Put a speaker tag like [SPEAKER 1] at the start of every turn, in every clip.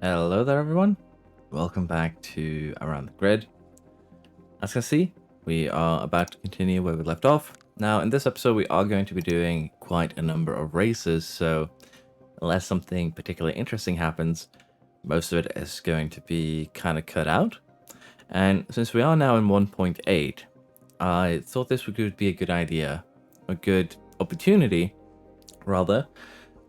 [SPEAKER 1] Hello there everyone, welcome back to Around the Grid. As you can see, we are about to continue where we left off. Now in this episode we are going to be doing quite a number of races, so unless something particularly interesting happens, most of it is going to be kind of cut out. And since we are now in 1.8, I thought this would be a good idea, a good opportunity rather,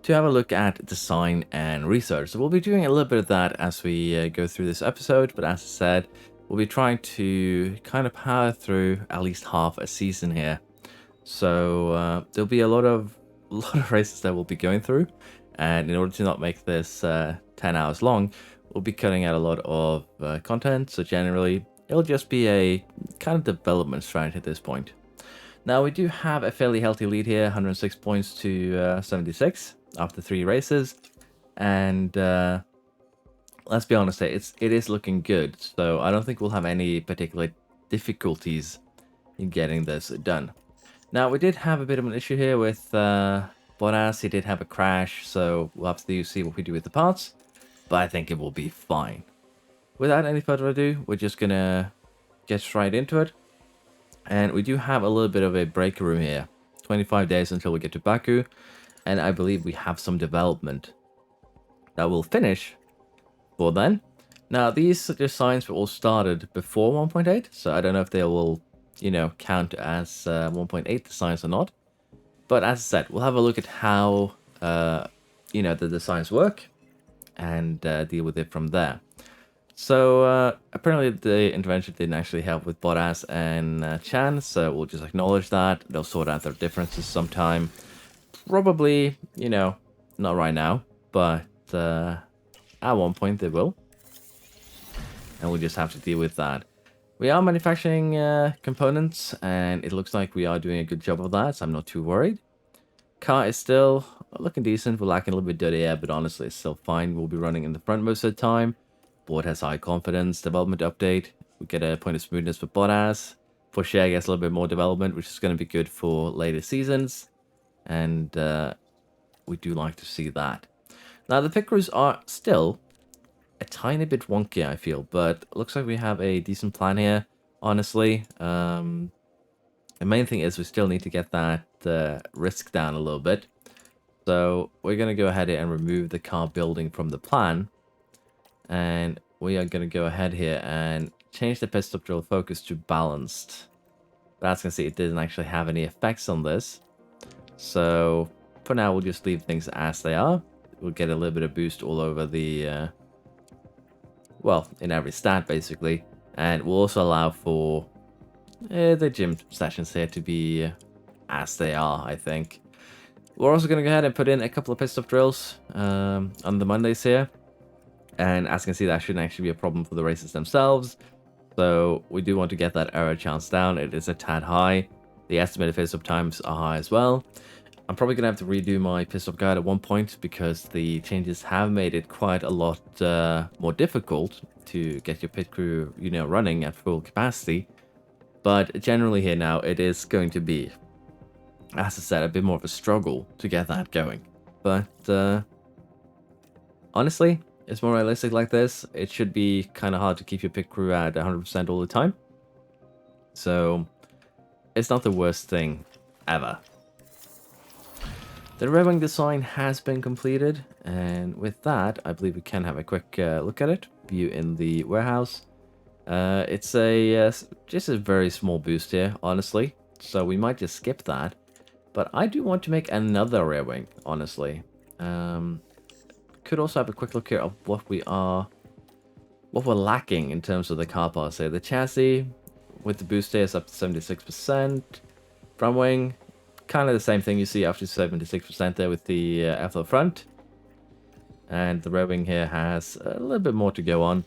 [SPEAKER 1] to have a look at design and research. So we'll be doing a little bit of that as we go through this episode, but as I said, we'll be trying to kind of power through at least half a season here. So there'll be a lot of races that we'll be going through, and in order to not make this 10 hours long, we'll be cutting out a lot of content. So generally, it'll just be a kind of development strategy at this point. Now we do have a fairly healthy lead here, 106 points to 76 after 3 races, and let's be honest, it is looking good. So I don't think we'll have any particular difficulties in getting this done. Now we did have a bit of an issue here with Bottas. He did have a crash, so we'll have to see what we do with the parts, but I think it will be fine. Without any further ado, we're just gonna get straight into it. And we do have a little bit of a break room here. 25 days until we get to Baku. And I believe we have some development that will finish for then. Now, these designs were all started before 1.8. So I don't know if they will, count as 1.8 designs or not. But as I said, we'll have a look at how, the designs work. And deal with it from there. So apparently the intervention didn't actually help with Bottas and Chan, so we'll just acknowledge that. They'll sort out their differences sometime. Probably, not right now, but at one point they will. And we'll just have to deal with that. We are manufacturing components, and it looks like we are doing a good job of that, so I'm not too worried. Car is still looking decent. We're lacking a little bit dirty air, but honestly, it's still fine. We'll be running in the front most of the time. Board has high confidence. Development update. We get a point of smoothness for Bottas. Porsche gets a little bit more development, which is going to be good for later seasons. And we do like to see that. Now, the pit crews are still a tiny bit wonky, I feel. But it looks like we have a decent plan here, honestly. The main thing is we still need to get that risk down a little bit. So we're going to go ahead and remove the car building from the plan. And we are going to go ahead here and change the pit stop drill focus to balanced. But as you can see, it didn't actually have any effects on this. So for now, we'll just leave things as they are. We'll get a little bit of boost all over the, in every stat basically. And we'll also allow for the gym sessions here to be as they are, I think. We're also going to go ahead and put in a couple of pit stop drills on the Mondays here. And as you can see, that shouldn't actually be a problem for the races themselves. So we do want to get that error chance down. It is a tad high. The estimated pit stop times are high as well. I'm probably going to have to redo my pit stop guide at one point because the changes have made it quite a lot more difficult to get your pit crew, running at full capacity. But generally here now, it is going to be, as I said, a bit more of a struggle to get that going. But honestly, it's more realistic like this. It should be kind of hard to keep your pit crew at 100% all the time. So it's not the worst thing ever. The rear wing design has been completed. And with that, I believe we can have a quick look at it. View in the warehouse. It's just a very small boost here, honestly. So we might just skip that. But I do want to make another rear wing, honestly. Could also have a quick look here of what we're lacking in terms of the car parts here. The chassis with the boost here is up to 76%. Front wing, kind of the same thing you see after 76% there with the Alfa front. And the rear wing here has a little bit more to go on.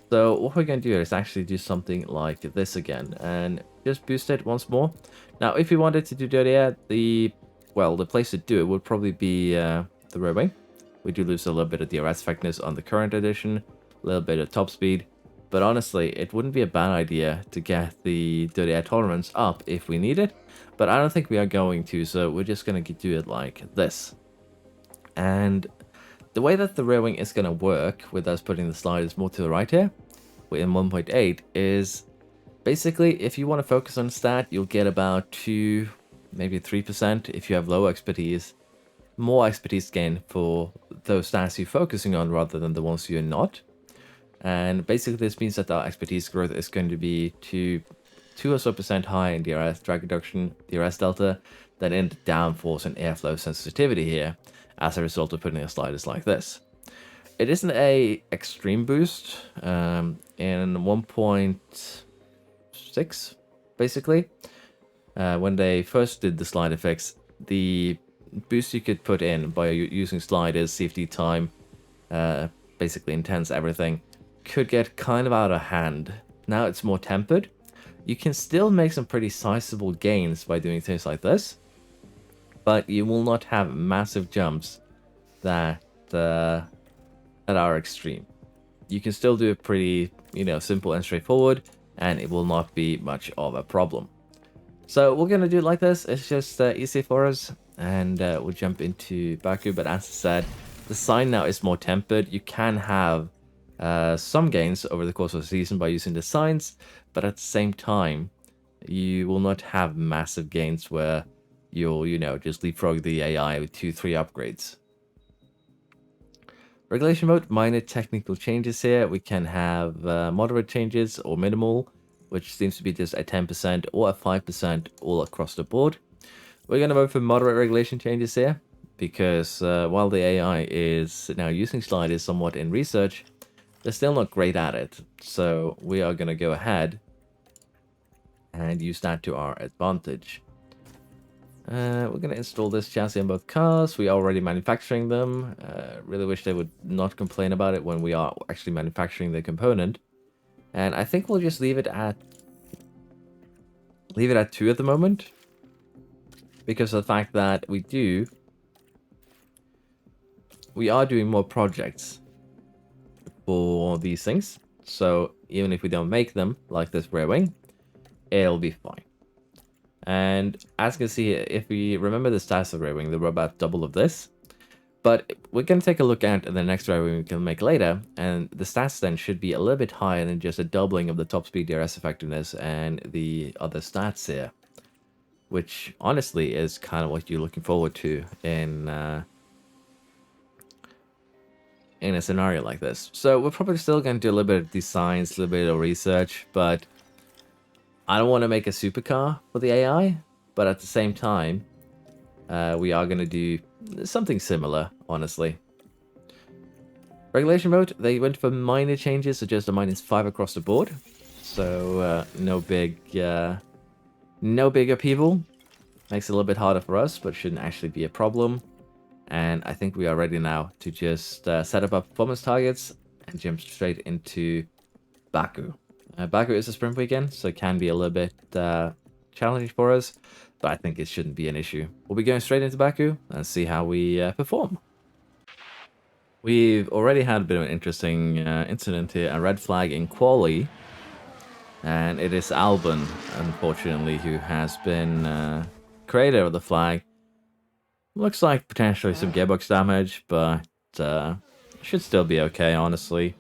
[SPEAKER 1] So what we're going to do is actually do something like this again and just boost it once more. Now, if you wanted to do dirty air, the place to do it would probably be the rear wing. We do lose a little bit of DRS effectiveness on the current edition, a little bit of top speed, but honestly, it wouldn't be a bad idea to get the dirty air tolerance up if we need it, but I don't think we are going to, so we're just going to do it like this. And the way that the rear wing is going to work with us putting the sliders more to the right here, in 1.8, is basically if you want to focus on stat, you'll get about 2, maybe 3% if you have low expertise. More expertise gain for those stats you're focusing on rather than the ones you're not. And basically this means that our expertise growth is going to be 2 or so percent higher in DRS, drag reduction, DRS delta, than in downforce and airflow sensitivity here, as a result of putting the sliders like this. It isn't a extreme boost. In 1.6, basically, when they first did the slide effects, the boost you could put in by using sliders, CFD time, basically intense everything, could get kind of out of hand. Now it's more tempered. You can still make some pretty sizable gains by doing things like this, but you will not have massive jumps that are extreme. You can still do it pretty, simple and straightforward, and it will not be much of a problem. So we're gonna do it like this. It's just easy for us, and we'll jump into Baku. But as I said, the sign now is more tempered. You can have some gains over the course of the season by using the signs, but at the same time, you will not have massive gains where you'll, just leapfrog the AI with 2-3 upgrades. Regulation mode, minor technical changes here. We can have moderate changes or minimal, which seems to be just a 10% or a 5% all across the board. We're going to vote for moderate regulation changes here, because while the AI is now using sliders somewhat in research, they're still not great at it. So we are going to go ahead and use that to our advantage. We're going to install this chassis on both cars. We are already manufacturing them. Really wish they would not complain about it when we are actually manufacturing the component. And I think we'll just leave it at 2 at the moment, because of the fact that we are doing more projects for these things. So even if we don't make them, like this rear wing, it'll be fine. And as you can see, if we remember the stats of rear wing, they were about double of this. But we're going to take a look at the next rear wing we can make later, and the stats then should be a little bit higher than just a doubling of the top speed DRS effectiveness and the other stats here, which honestly is kind of what you're looking forward to in a scenario like this. So we're probably still going to do a little bit of designs, a little bit of research, but I don't want to make a supercar for the AI, but at the same time, we are going to do something similar, honestly. Regulation mode, they went for minor changes, so just a -5 across the board. So no big upheaval. Makes it a little bit harder for us, but shouldn't actually be a problem. And I think we are ready now to just set up our performance targets and jump straight into Baku. Baku is a sprint weekend, so it can be a little bit challenging for us, but I think it shouldn't be an issue. We'll be going straight into Baku and see how we perform. We've already had a bit of an interesting incident here, a red flag in quali, and it is Albon, unfortunately, who has been creator of the flag. Looks like potentially some gearbox damage, but should still be okay, honestly.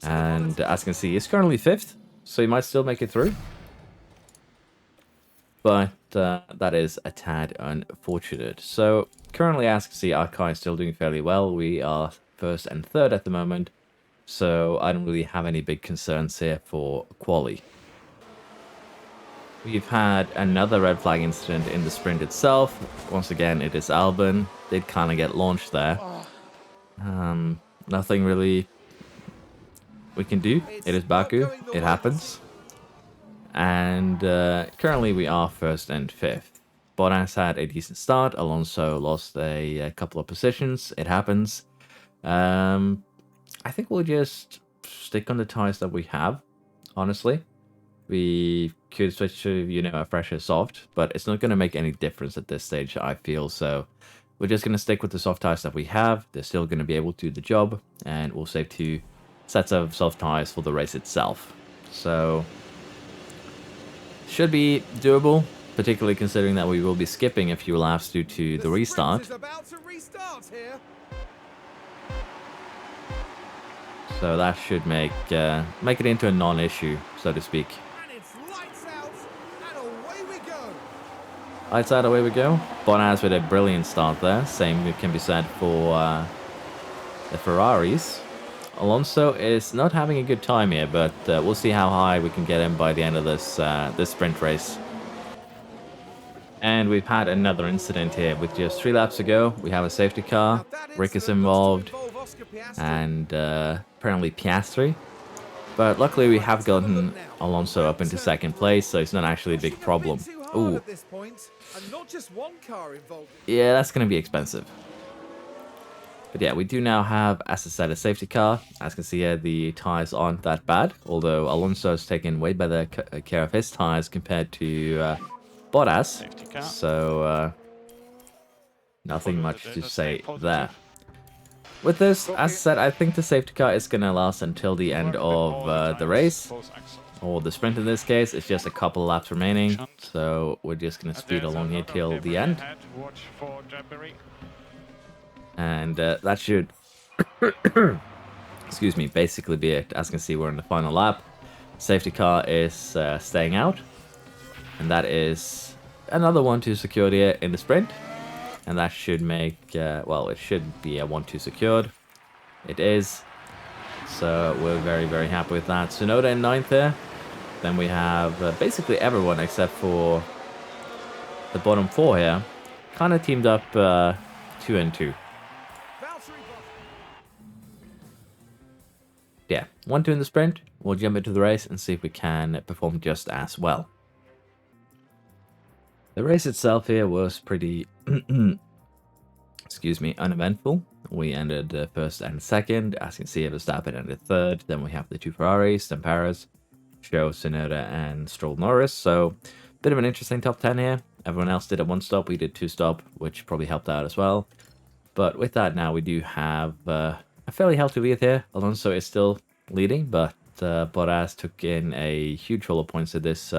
[SPEAKER 1] And as you can see, he's currently 5th, so he might still make it through. But that is a tad unfortunate. So currently, as you can see, our car is still doing fairly well. We are 1st and 3rd at the moment, so I don't really have any big concerns here for quali. We've had another red flag incident in the sprint itself. Once again, it is Albon. Did kind of get launched there. Nothing really we can do. It is Baku. It happens. And currently we are 1st and 5th. Bottas had a decent start. Alonso lost a couple of positions. It happens. I think we'll just stick on the tires that we have, honestly. We could switch to, a fresher soft, but it's not going to make any difference at this stage, I feel. So we're just going to stick with the soft tires that we have. They're still going to be able to do the job, and we'll save 2 sets of soft tires for the race itself. So should be doable, particularly considering that we will be skipping a few laps due to the restart. So that should make it into a non-issue, so to speak.
[SPEAKER 2] And it's lights out, and away we go.
[SPEAKER 1] Lights out, away we go. Bottas with a brilliant start there. Same can be said for the Ferraris. Alonso is not having a good time here, but we'll see how high we can get him by the end of this this sprint race. And we've had another incident here with just 3 laps ago. We have a safety car. Rick is involved, and apparently Piastri. But luckily we have gotten Alonso up into second place, so it's not actually a big problem. Ooh. Yeah, that's going to be expensive. But yeah, we do now have, as I said, a safety car. As you can see here, the tyres aren't that bad, although Alonso's taken way better care of his tyres compared to Bottas. So, nothing much to say there. With this, as I said, I think the safety car is going to last until the end of the race. Or the sprint in this case. It's just a couple of laps remaining. So, we're just going to speed along here till the end. And that should, excuse me, basically be it. As you can see, we're in the final lap. Safety car is staying out. And that is another 1-2 secured here in the sprint. And that should make, well, it should be a 1-2 secured. It is. So we're very, very happy with that. Tsunoda in 9th there. Then we have basically everyone except for the bottom 4 here. Kind of teamed up 2 and 2. Yeah, 1-2 in the sprint. We'll jump into the race and see if we can perform just as well. The race itself here was pretty, excuse me, uneventful. We ended first and second. As you can see, Verstappen ended third. Then we have the 2 Ferraris, then Perez, Show, Tsunoda, and Stroll Norris. So, bit of an interesting top 10 here. Everyone else did a 1 stop. We did 2 stop, which probably helped out as well. But with that now, we do have a fairly healthy lead here. Alonso is still leading, but Bottas took in a huge haul of points at this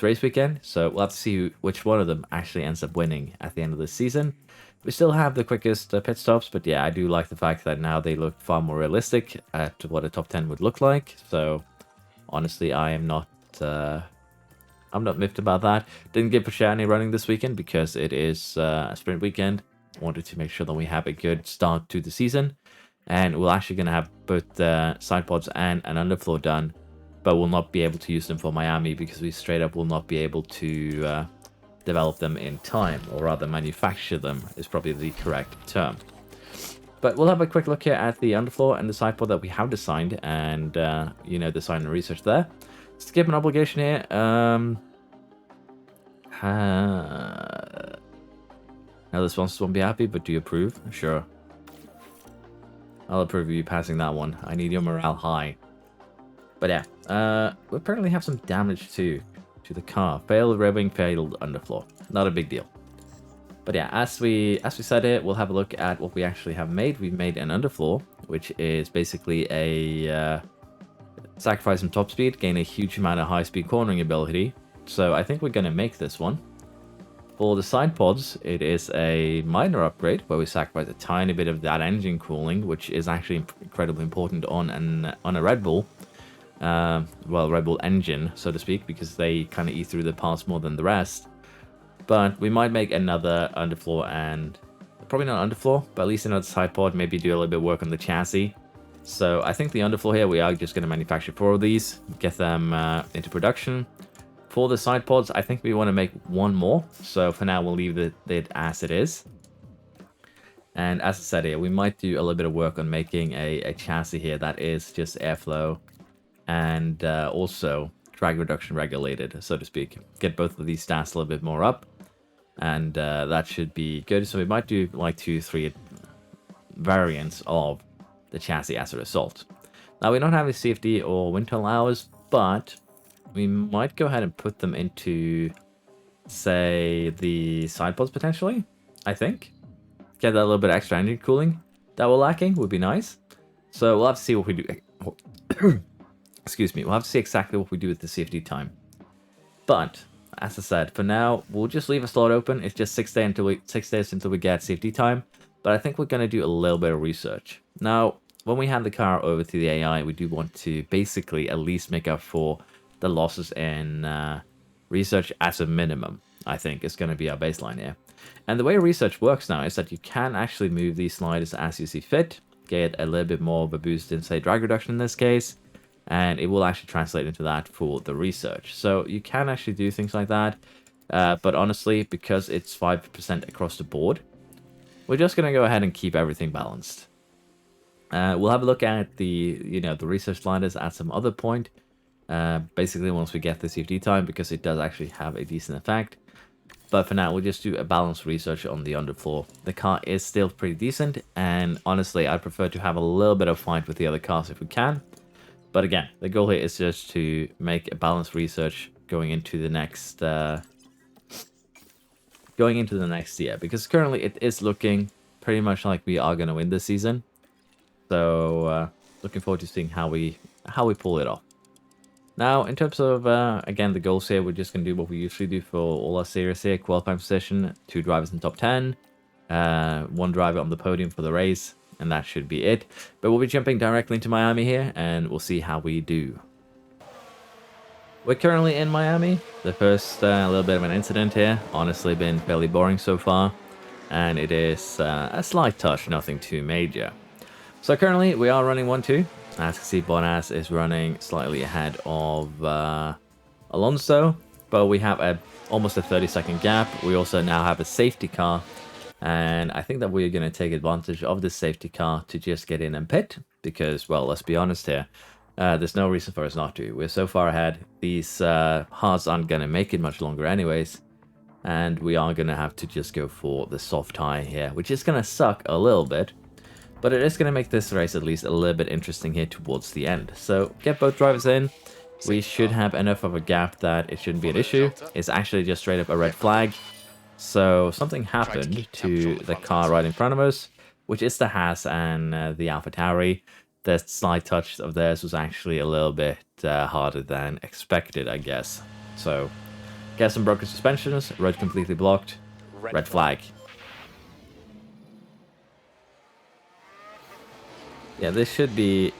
[SPEAKER 1] race weekend. So we'll have to see which one of them actually ends up winning at the end of the season. We still have the quickest pit stops, but yeah, I do like the fact that now they look far more realistic at what a top 10 would look like. So honestly, I'm not miffed about that. Didn't get Pashani running this weekend because it is a sprint weekend. Wanted to make sure that we have a good start to the season, and we're actually going to have both the side pods and an underfloor done, but we'll not be able to use them for Miami because we straight up will not be able to develop them in time, or rather manufacture them is probably the correct term. But we'll have a quick look here at the underfloor and the side pod that we have designed, and design and research there. Skip an obligation here. Now the sponsors won't be happy, but do you approve? Sure. I'll approve of you passing that one. I need your morale high. But yeah, we apparently have some damage too to the car. Failed revving, failed underfloor. Not a big deal. But yeah, as we said here, we'll have a look at what we actually have made. We've made an underfloor, which is basically a sacrifice some top speed, gain a huge amount of high-speed cornering ability. So I think we're going to make this one. For the side pods, it is a minor upgrade where we sacrifice a tiny bit of that engine cooling, which is actually incredibly important on a Red Bull. Red Bull engine, so to speak, because they kind of eat through the parts more than the rest. But we might make another underfloor, and probably not underfloor, but at least another side pod, maybe do a little bit of work on the chassis. So I think the underfloor here, we are just going to manufacture 4 of these, get them into production. For the side pods, I think we want to make 1 more. So for now, we'll leave it as it is. And as I said here, we might do a little bit of work on making a chassis here that is just airflow and also drag reduction regulated, so to speak. Get both of these stats a little bit more up, and that should be good. So we might do like 2-3 variants of the chassis as a result. Now, we don't have any CFD or wind tunnel hours, but we might go ahead and put them into, say, the side pods potentially, I think. Get that little bit of extra engine cooling that we're lacking would be nice. So we'll have to see what we do. Excuse me, we'll have to see exactly what we do with the CFD time. But, as I said, for now, we'll just leave a slot open. It's just 6 days until we get CFD time. But I think we're going to do a little bit of research. Now, when we hand the car over to the AI, we do want to basically at least make up for the losses in research as a minimum, I think, is going to be our baseline here. And the way research works now is that you can actually move these sliders as you see fit, get a little bit more of a boost in, say, drag reduction in this case, and it will actually translate into that for the research. So you can actually do things like that, but honestly, because it's 5% across the board, we're just going to go ahead and keep everything balanced. We'll have a look at the research sliders at some other point, basically once we get the CFD time, because it does actually have a decent effect. But for now, we'll just do a balanced research on the underfloor. The car is still pretty decent, and honestly, I'd prefer to have a little bit of fight with the other cars if we can. But again, the goal here is just to make a balanced research going into the next year, because currently it is looking pretty much like we are going to win this season. So looking forward to seeing how we pull it off. Now, in terms of, again, the goals here, we're just going to do what we usually do for all our series here. Qualifying position, 2 drivers in top 10, 1 driver on the podium for the race, and that should be it. But we'll be jumping directly into Miami here, and we'll see how we do. We're currently in Miami. The first little bit of an incident here. Honestly, been fairly boring so far, and it is a slight touch, nothing too major. So currently, we are running 1-2. As you can see, Bottas is running slightly ahead of Alonso, but we have almost a 30-second gap. We also now have a safety car, and I think that we're going to take advantage of this safety car to just get in and pit, because, well, let's be honest here, there's no reason for us not to. We're so far ahead, these hards aren't going to make it much longer anyways, and we are going to have to just go for the soft tie here, which is going to suck a little bit. But it is going to make this race at least a little bit interesting here towards the end. So get both drivers in. We should have enough of a gap that it shouldn't be an issue. It's actually just straight up a red flag. So something happened to the car right in front of us, which is the Haas and the AlphaTauri. The slight touch of theirs was actually a little bit harder than expected, I guess. So get some broken suspensions, road completely blocked, red flag. Yeah, this should be...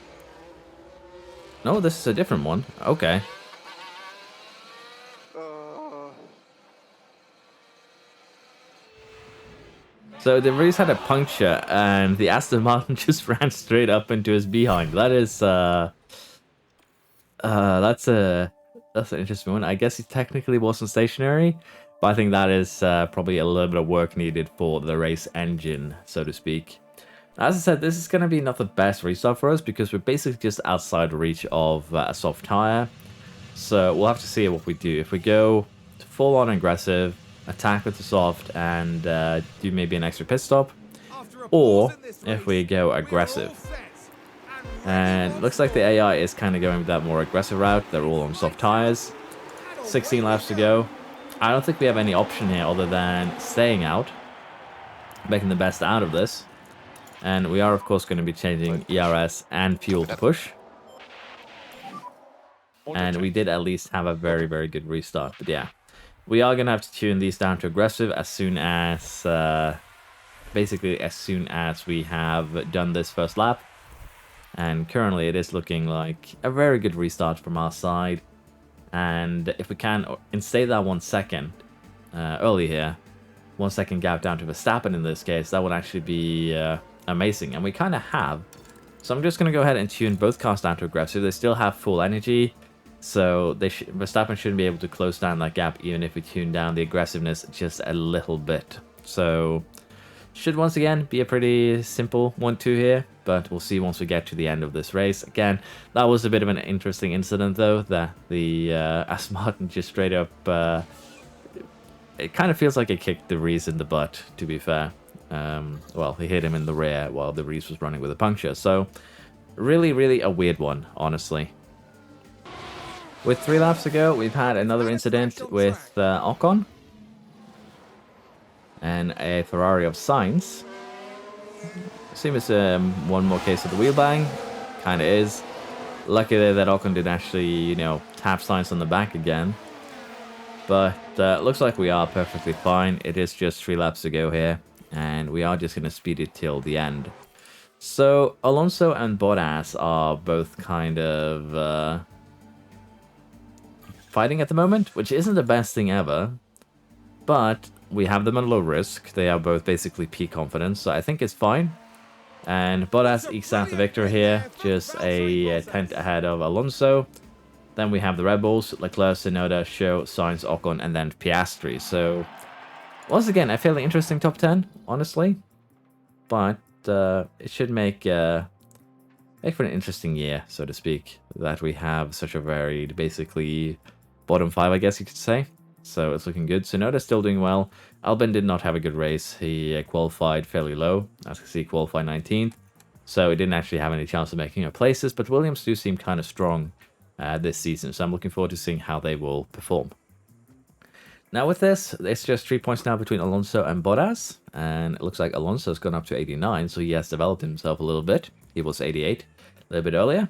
[SPEAKER 1] No, this is a different one. Okay. So the Reese had a puncture, and the Aston Martin just ran straight up into his behind. That is, that's an interesting one. I guess he technically wasn't stationary, but I think that is probably a little bit of work needed for the race engine, so to speak. As I said, this is going to be not the best restart for us, because we're basically just outside reach of a soft tire. So we'll have to see what we do. If we go full on aggressive, attack with the soft, and do maybe an extra pit stop, or if we go aggressive. And it looks like the AI is kind of going with that more aggressive route. They're all on soft tires. 16 laps to go. I don't think we have any option here other than staying out, making the best out of this. And we are, of course, going to be changing ERS and fuel to push. And we did at least have a very, very good restart. But yeah, we are going to have to tune these down to aggressive as soon as, basically, as soon as we have done this first lap. And currently, it is looking like a very good restart from our side. And if we can instate that 1 second early here, 1 second gap down to Verstappen in this case, that would actually be... amazing, and we kind of have. So I'm just going to go ahead and tune both cars down to aggressive. They still have full energy, so Verstappen shouldn't be able to close down that gap even if we tune down the aggressiveness just a little bit. So should once again be a pretty simple 1-2 here, but we'll see once we get to the end of this race. Again, that was a bit of an interesting incident though, that the Aston Martin just straight up it kind of feels like it kicked the Reese in the butt, to be fair. Well, he hit him in the rear while the Reese was running with a puncture. So, really, really a weird one, honestly. With 3 laps to go, we've had another incident with Ocon. And a Ferrari of Sainz. Seems one more case of the wheel bang. Kind of is. Lucky there that Ocon did actually, tap Sainz on the back again. But looks like we are perfectly fine. It is just 3 laps to go here. And we are just going to speed it till the end. So Alonso and Bottas are both kind of fighting at the moment, which isn't the best thing ever. But we have them at low risk. They are both basically peak confidence, so I think it's fine. And
[SPEAKER 2] That's
[SPEAKER 1] Bottas
[SPEAKER 2] a
[SPEAKER 1] ekes out the
[SPEAKER 2] brilliant
[SPEAKER 1] victory
[SPEAKER 2] win
[SPEAKER 1] here,
[SPEAKER 2] there from
[SPEAKER 1] just
[SPEAKER 2] Valtteri
[SPEAKER 1] a tenth
[SPEAKER 2] Bottas.
[SPEAKER 1] ahead of Alonso. Then we have the Red Bulls, Leclerc, Tsunoda, Show, Sainz, Ocon, and then Piastri. So, once again, a fairly interesting top 10, honestly. But it should make for an interesting year, so to speak, that we have such a varied, basically, bottom 5, I guess you could say. So it's looking good. Tsunoda's still doing well. Albon did not have a good race. He qualified fairly low. As you can see, qualified 19th. So he didn't actually have any chance of making up places, but Williams do seem kind of strong this season. So I'm looking forward to seeing how they will perform. Now with this, it's just 3 points now between Alonso and Bottas. And it looks like Alonso's gone up to 89, so he has developed himself a little bit. He was 88 a little bit earlier.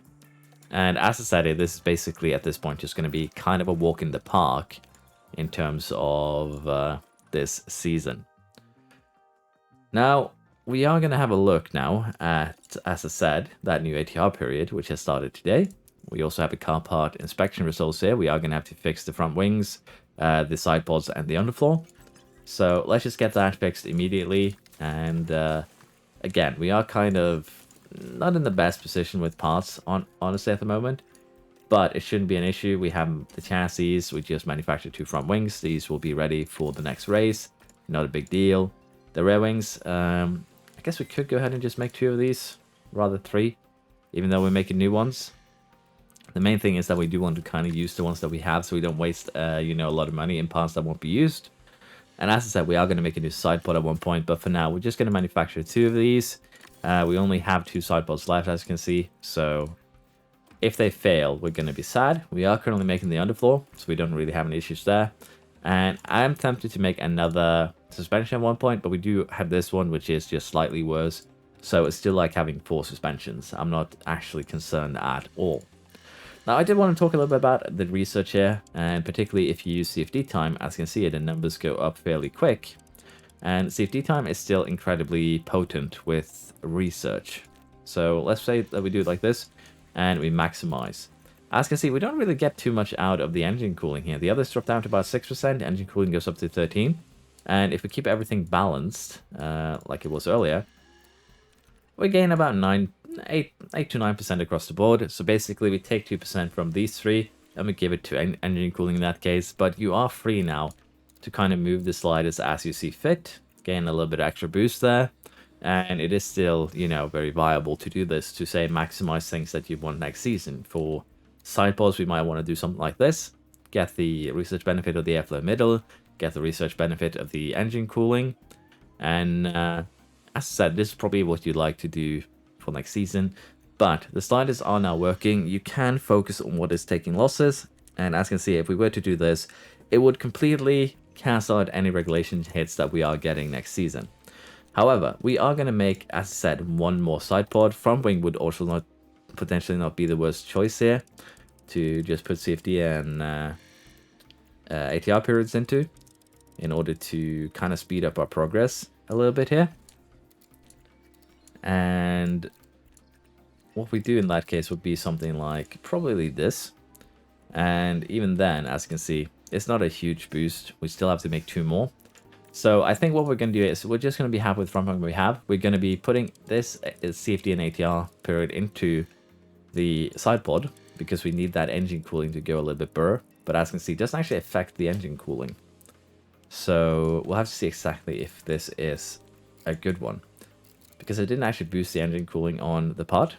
[SPEAKER 1] And as I said, this is basically at this point just going to be kind of a walk in the park in terms of this season. Now, we are going to have a look now at, as I said, that new ATR period, which has started today. We also have a car part inspection results here. We are going to have to fix the front wings, the side pods, and the underfloor. So let's just get that fixed immediately. And again, we are kind of not in the best position with parts, honestly, at the moment. But it shouldn't be an issue. We have the chassis. We just manufactured 2 front wings. These will be ready for the next race. Not a big deal. The rear wings, I guess we could go ahead and just make 2 of these, rather 3, even though we're making new ones. The main thing is that we do want to kind of use the ones that we have so we don't waste, a lot of money in parts that won't be used. And as I said, we are going to make a new side pod at one point, but for now, we're just going to manufacture 2 of these. We only have 2 side pods left, as you can see, so if they fail, we're going to be sad. We are currently making the underfloor, so we don't really have any issues there. And I'm tempted to make another suspension at one point, but we do have this one, which is just slightly worse. So it's still like having 4 suspensions. I'm not actually concerned at all. Now, I did want to talk a little bit about the research here, and particularly if you use CFD time, as you can see, the numbers go up fairly quick. And CFD time is still incredibly potent with research. So let's say that we do it like this, and we maximize. As you can see, we don't really get too much out of the engine cooling here. The others drop down to about 6%, engine cooling goes up to 13%. And if we keep everything balanced, like it was earlier, we gain about 8 to 9% across the board. So basically, we take 2% from these 3, and we give it to engine cooling in that case. But you are free now to kind of move the sliders as you see fit, gain a little bit of extra boost there. And it is still, very viable to do this, to say maximize things that you want next season. For side pods, we might want to do something like this. Get the research benefit of the airflow middle, get the research benefit of the engine cooling. And as I said, this is probably what you'd like to do for next season. But the sliders are now working. You can focus on what is taking losses. And as you can see, if we were to do this, it would completely cancel out any regulation hits that we are getting next season. However, we are going to make, as I said, 1 more side pod. Front wing would also potentially not be the worst choice here to just put CFD and ATR periods into, in order to kind of speed up our progress a little bit here. And what we do in that case would be something like probably this. And even then, as you can see, it's not a huge boost. We still have to make 2 more. So I think what we're going to do is we're just going to be happy with front wing we have. We're going to be putting this CFD and ATR period into the side pod because we need that engine cooling to go a little bit burr. But as you can see, it doesn't actually affect the engine cooling. So we'll have to see exactly if this is a good one, because it didn't actually boost the engine cooling on the pod.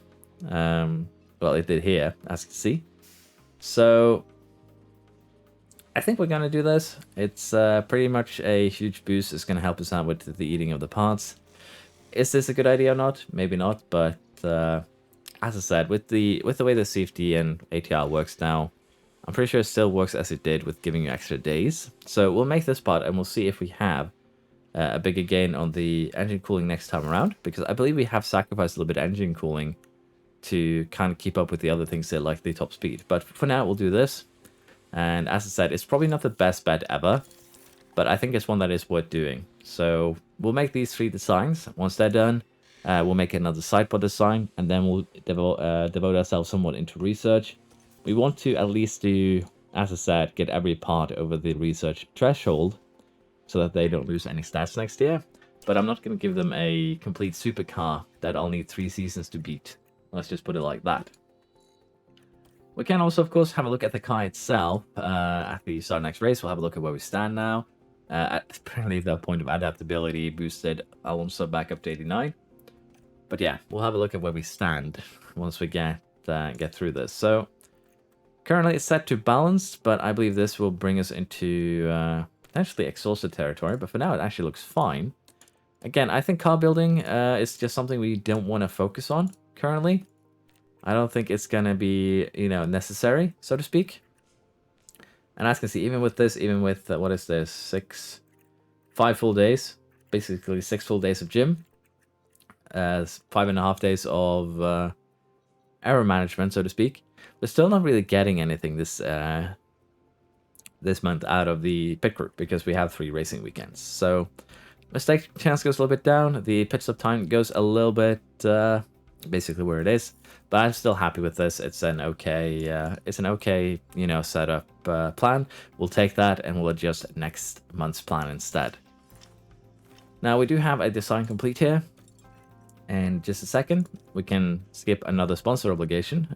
[SPEAKER 1] Well, it did here, as you can see. So I think we're going to do this. It's pretty much a huge boost. It's going to help us out with the eating of the parts. Is this a good idea or not? Maybe not, but as I said, with the way the CFD and ATR works now, I'm pretty sure it still works as it did with giving you extra days. So we'll make this part, and we'll see if we have a bigger gain on the engine cooling next time around, because I believe we have sacrificed a little bit of engine cooling to kind of keep up with the other things there, like the top speed. But for now, we'll do this. And as I said, it's probably not the best bet ever, but I think it's one that is worth doing. So we'll make these 3 designs. Once they're done, We'll make another sidepod design, and then we'll devote ourselves somewhat into research. We want to at least do, as I said, get every part over the research threshold so that they don't lose any stats next year. But I'm not going to give them a complete supercar that I'll need 3 seasons to beat. Let's just put it like that. We can also, of course, have a look at the car itself. After you start next race, we'll have a look at where we stand now. Apparently, the point of adaptability boosted Alonso back up to 89. But yeah, we'll have a look at where we stand once we get through this. So currently it's set to balanced, but I believe this will bring us into potentially exhausted territory. But for now, it actually looks fine. Again, I think car building is just something we don't want to focus on currently. I don't think it's going to be, necessary, so to speak. And as you can see, even with this, what is this, 5 full days, basically 6 full days of gym, 5.5 days of error management, so to speak, we're still not really getting anything this month out of the pit group because we have 3 racing weekends. So mistake chance goes a little bit down. The pit stop time goes a little bit basically where it is, but I'm still happy with this. It's an okay setup plan. We'll take that and we'll adjust next month's plan instead. Now we do have a design complete here. And just a second, we can skip another sponsor obligation.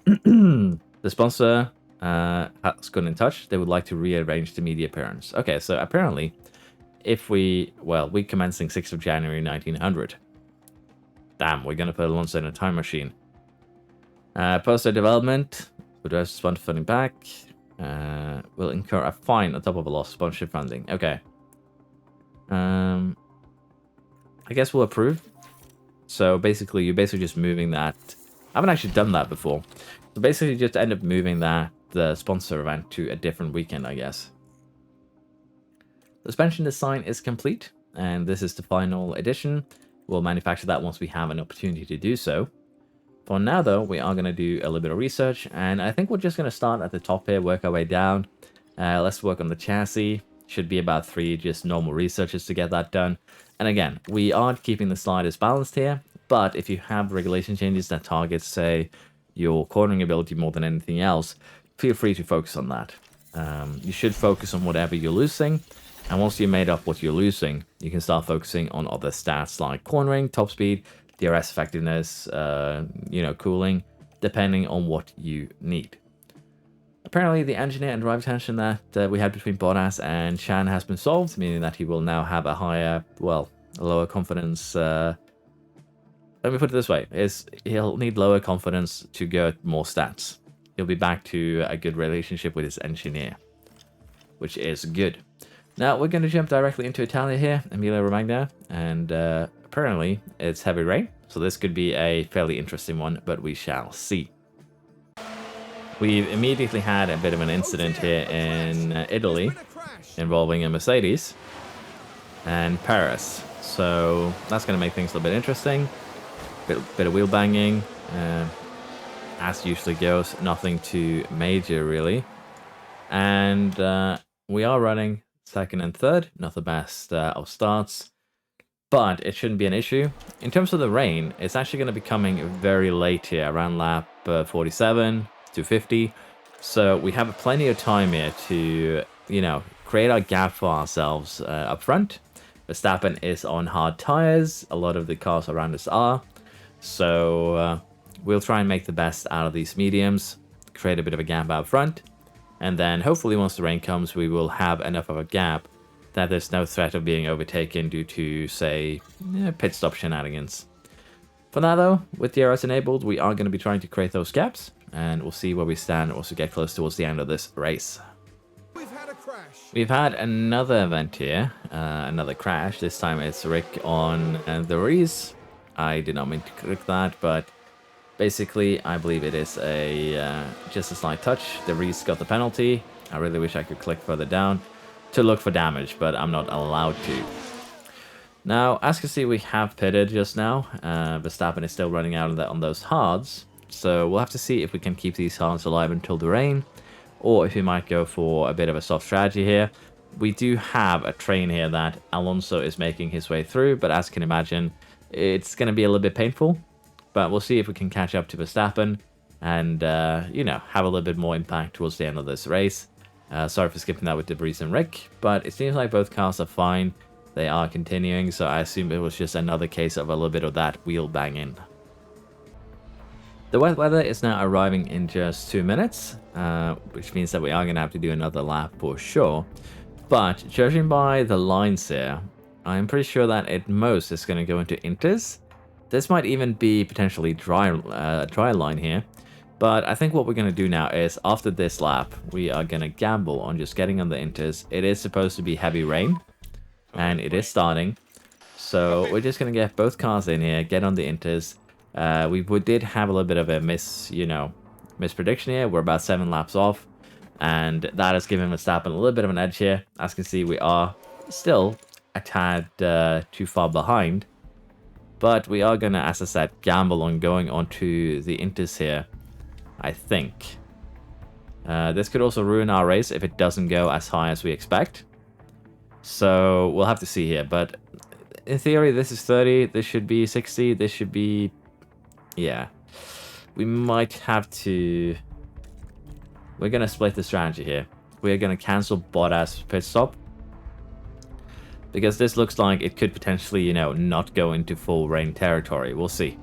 [SPEAKER 1] The sponsor has gotten in touch. They would like to rearrange the media appearance. Okay, so apparently, we commencing 6th of January 1900. Damn, we're going to put Alonso in a time machine. Poster development, would sponsor funding back, will incur a fine on top of a lost sponsorship funding. Okay. I guess we'll approve. So basically, you're just moving that. I haven't actually done that before. So basically, you just end up moving the sponsor event to a different weekend, I guess. Suspension design is complete, and this is the final edition. We'll manufacture that once we have an opportunity to do so. For now, though, we are going to do a little bit of research, and I think we're just going to start at the top here, work our way down. Let's work on the chassis. Should be about 3 just normal researches to get that done. And again, we are keeping the sliders balanced here, but if you have regulation changes that target, say, your cornering ability more than anything else, feel free to focus on that. You should focus on whatever you're losing, and once you made up what you're losing, you can start focusing on other stats like cornering, top speed, DRS effectiveness, cooling, depending on what you need. Apparently, the engineer and driver tension that we had between Bottas and Chan has been solved, meaning that he will now have a lower confidence. Let me put it this way: he'll need lower confidence to get more stats. He'll be back to a good relationship with his engineer, which is good. Now we're going to jump directly into Italia here, Emilia Romagna, and apparently it's heavy rain, so this could be a fairly interesting one, but we shall see. We've immediately had a bit of an incident here in Italy involving a Mercedes and Paris. So that's going to make things a little bit interesting. Bit of wheel banging, as usually goes. Nothing too major, really. And we are running 2nd and 3rd. Not the best of starts, but it shouldn't be an issue. In terms of the rain, it's actually going to be coming very late here, around lap 47. 250, so we have plenty of time here to create our gap for ourselves up front. Verstappen is on hard tires, a lot of the cars around us are, so we'll try and make the best out of these mediums, create a bit of a gap out front, and then hopefully once the rain comes we will have enough of a gap that there's no threat of being overtaken due to, say, pit stop shenanigans. For now though, with DRS enabled, we are going to be trying to create those gaps, and we'll see where we stand once we get close towards the end of this race. We've had another event here, another crash. This time it's Rick on the Reese. I did not mean to click that, but basically I believe it is just a slight touch. The Reese got the penalty. I really wish I could click further down to look for damage, but I'm not allowed to. Now, as you can see, we have pitted just now. Verstappen is still running out on those hards. So we'll have to see if we can keep these hards alive until the rain, or if we might go for a bit of a soft strategy here. we do have a train here that Alonso is making his way through, but as you can imagine, it's going to be a little bit painful. But we'll see if we can catch up to Verstappen and, you know, have a little bit more impact towards the end of this race. Sorry for skipping that with Debris and Rick, but it seems like both cars are fine. They are continuing, so I assume it was just another case of a little bit of that wheel banging. The wet weather is now arriving in just 2 minutes, which means that we are going to have to do another lap for sure. But judging by the lines here, I'm pretty sure that at most it's going to go into inters. This might even be potentially dry line here. But I think what we're going to do now is, after this lap, we are going to gamble on just getting on the inters. It is supposed to be heavy rain, and it is starting. So we're just going to get both cars in here, get on the inters. We did have a little bit of a misprediction here. We're about 7 laps off, and that has given Verstappen a little bit of an edge here. As you can see, we are still a tad too far behind. But we are going to, as I said, gamble on going onto the inters here, I think. This could also ruin our race if it doesn't go as high as we expect. So we'll have to see here. But in theory, this is 30. This should be 60. This should be... yeah. We might have to... we're going to split the strategy here. We're going to cancel Bottas pit stop. Because this looks like it could potentially, you know, not go into full rain territory. We'll see.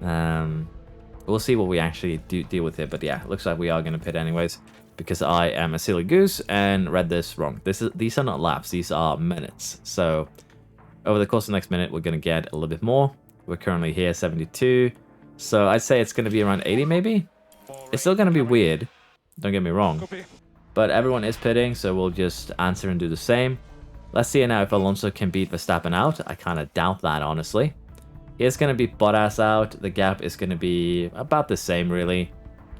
[SPEAKER 1] We'll see what we actually deal with here. But yeah, it looks like we are going to pit anyways. Because I am a silly goose and read this wrong. These are not laps. These are minutes. So over the course of the next minute, we're going to get a little bit more. We're currently here, 72. So I'd say it's going to be around 80 maybe. It's still going to be weird. Don't get me wrong. But everyone is pitting, so we'll just answer and do the same. Let's see now if Alonso can beat Verstappen out. I kind of doubt that, honestly. He's going to beat Bottas out. The gap is going to be about the same, really.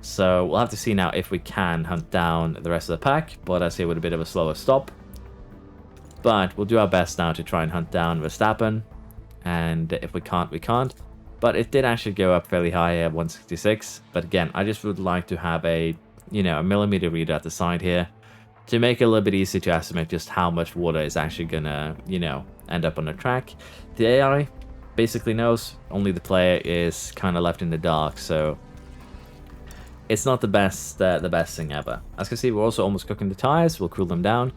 [SPEAKER 1] So we'll have to see now if we can hunt down the rest of the pack. Bottas here with a bit of a slower stop. But we'll do our best now to try and hunt down Verstappen. And if we can't, we can't. But it did actually go up fairly high at 166. But again, I just would like to have a, you know, a millimeter reader at the side here to make it a little bit easier to estimate just how much water is actually gonna, you know, end up on the track. The AI basically knows, only the player is kind of left in the dark, so it's not the best thing ever. As you can see, we're also almost cooking the tires. We'll cool them down.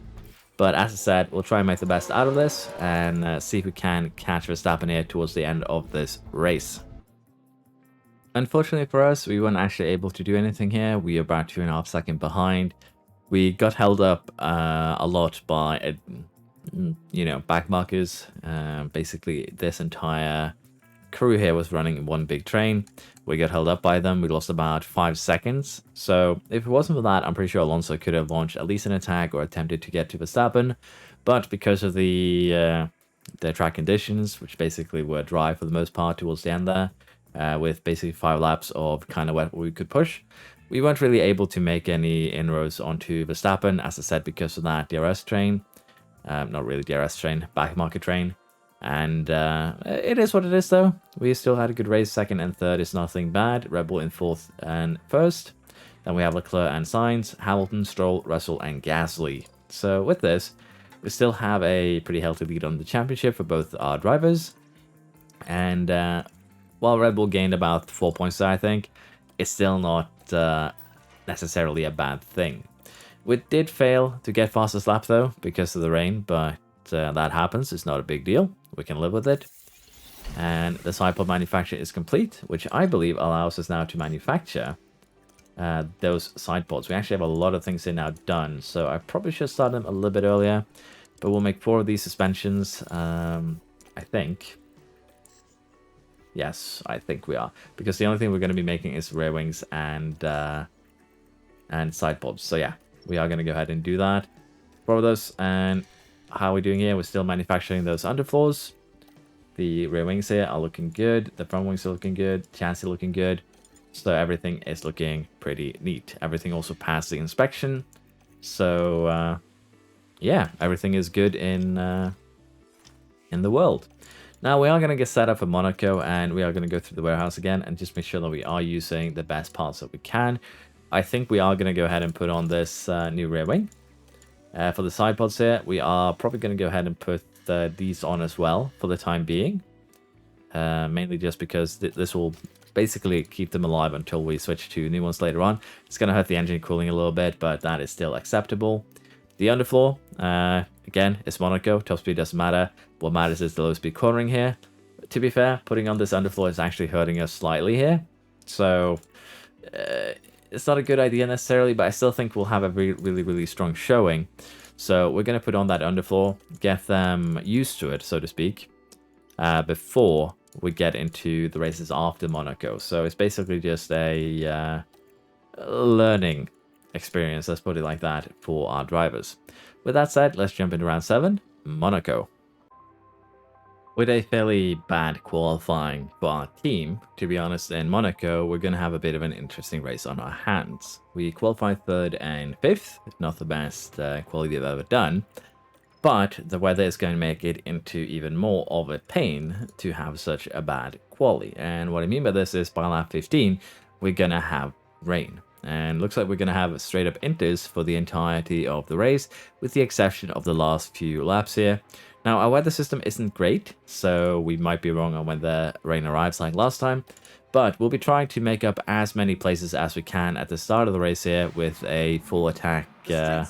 [SPEAKER 1] But as I said, we'll try and make the best out of this and see if we can catch Verstappen here towards the end of this race. Unfortunately for us, we weren't actually able to do anything here. We are about 2.5 seconds behind. We got held up a lot by, you know, back markers. Basically, this entire crew here was running one big train. We got held up by them. We lost about 5 seconds. So if it wasn't for that, I'm pretty sure Alonso could have launched at least an attack or attempted to get to Verstappen. But because of the track conditions, which basically were dry for the most part towards the end there, with basically 5 laps of kind of what we could push, we weren't really able to make any inroads onto Verstappen, as I said, because of that DRS train. Not really DRS train, back market train. And it is what it is, though. We still had a good race. Second and third is nothing bad. Red Bull in fourth and first. Then we have Leclerc and Sainz, Hamilton, Stroll, Russell, and Gasly. So with this, we still have a pretty healthy lead on the championship for both our drivers. And while Red Bull gained about 4 points, I think, it's still not necessarily a bad thing. We did fail to get fastest lap, though, because of the rain, but that happens. It's not a big deal. We can live with it. And the side pod manufacture is complete, which I believe allows us now to manufacture those side pods. We actually have a lot of things here now done, so I probably should start them a little bit earlier. But we'll make 4 of these suspensions, I think. Yes, I think we are. Because the only thing we're going to be making is rear wings and side pods. So yeah, we are going to go ahead and do that. 4 of those. And how are we doing here? We're still manufacturing those underfloors. The rear wings here are looking good. The front wings are looking good. Chassis looking good. So everything is looking pretty neat. Everything also passed the inspection. So yeah, everything is good in the world. Now we are going to get set up for Monaco, and we are going to go through the warehouse again and just make sure that we are using the best parts that we can. I think we are going to go ahead and put on this new rear wing. For the side pods here, we are probably going to go ahead and put these on as well for the time being. Mainly just because this will basically keep them alive until we switch to new ones later on. It's going to hurt the engine cooling a little bit, but that is still acceptable. The underfloor, again, it's Monaco. Top speed doesn't matter. What matters is the low speed cornering here. To be fair, putting on this underfloor is actually hurting us slightly here. So it's not a good idea necessarily, but I still think we'll have a really strong showing. So we're going to put on that underfloor, get them used to it, so to speak, before we get into the races after Monaco. So it's basically just a learning experience, let's put it like that, for our drivers. With that said, let's jump into round 7, Monaco. With a fairly bad qualifying for our team, to be honest, in Monaco, we're going to have a bit of an interesting race on our hands. We qualified 3rd and 5th, not the best quality I've ever done, but the weather is going to make it into even more of a pain to have such a bad quali. And what I mean by this is by lap 15, we're going to have rain. And looks like we're going to have straight up inters for the entirety of the race, with the exception of the last few laps here. Now, our weather system isn't great, so we might be wrong on when the rain arrives like last time, but we'll be trying to make up as many places as we can at the start of the race here with a full attack, I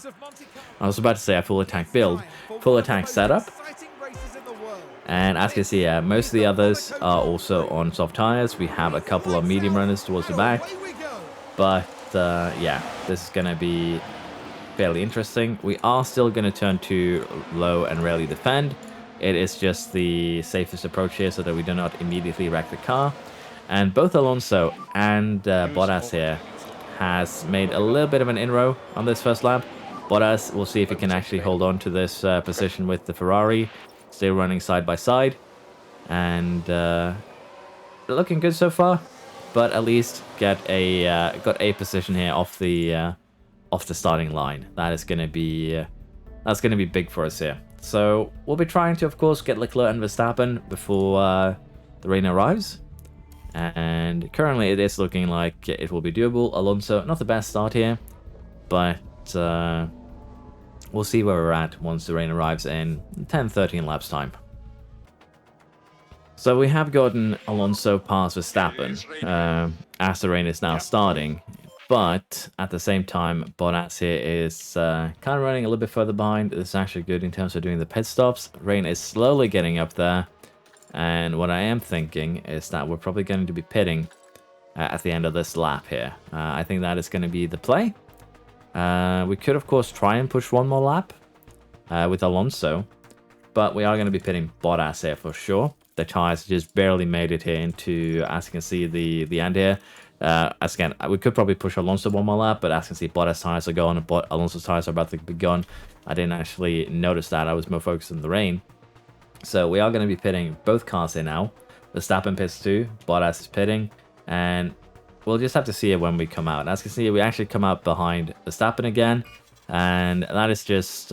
[SPEAKER 1] was about to say a full attack build, full attack setup. And as you can see, most of the others are also on soft tires. We have a couple of medium runners towards the back, but yeah, this is going to be fairly interesting. We are still going to turn to low and rarely defend. It is just the safest approach here so that we do not immediately wreck the car. And both Alonso and Bottas here has made a little bit of an inroad on this first lap. Bottas, we'll see if he can actually hold on to this position with the Ferrari. Still running side by side. And looking good so far. But at least got a position here off the starting line. That is going to be that's going to be big for us here. So we'll be trying to, of course, get Leclerc and Verstappen before the rain arrives. And currently it is looking like it will be doable. Alonso, not the best start here, but we'll see where we're at once the rain arrives in 10-13 laps time. So we have gotten Alonso past Verstappen as the rain is now starting. But at the same time, Bottas here is kind of running a little bit further behind. This is actually good in terms of doing the pit stops. Rain is slowly getting up there. And what I am thinking is that we're probably going to be pitting at the end of this lap here. I think that is going to be the play. We could, of course, try and push one more lap with Alonso. But we are going to be pitting Bottas here for sure. The tires just barely made it here into, as you can see, the end here. As again, we could probably push Alonso one more lap, but as you can see, Bottas tires are gone, and Alonso's tires are about to be gone. I didn't actually notice that. I was more focused on the rain. So we are going to be pitting both cars here now. Verstappen pits too, Bottas is pitting, and we'll just have to see it when we come out. As you can see, we actually come out behind Verstappen again, and that is just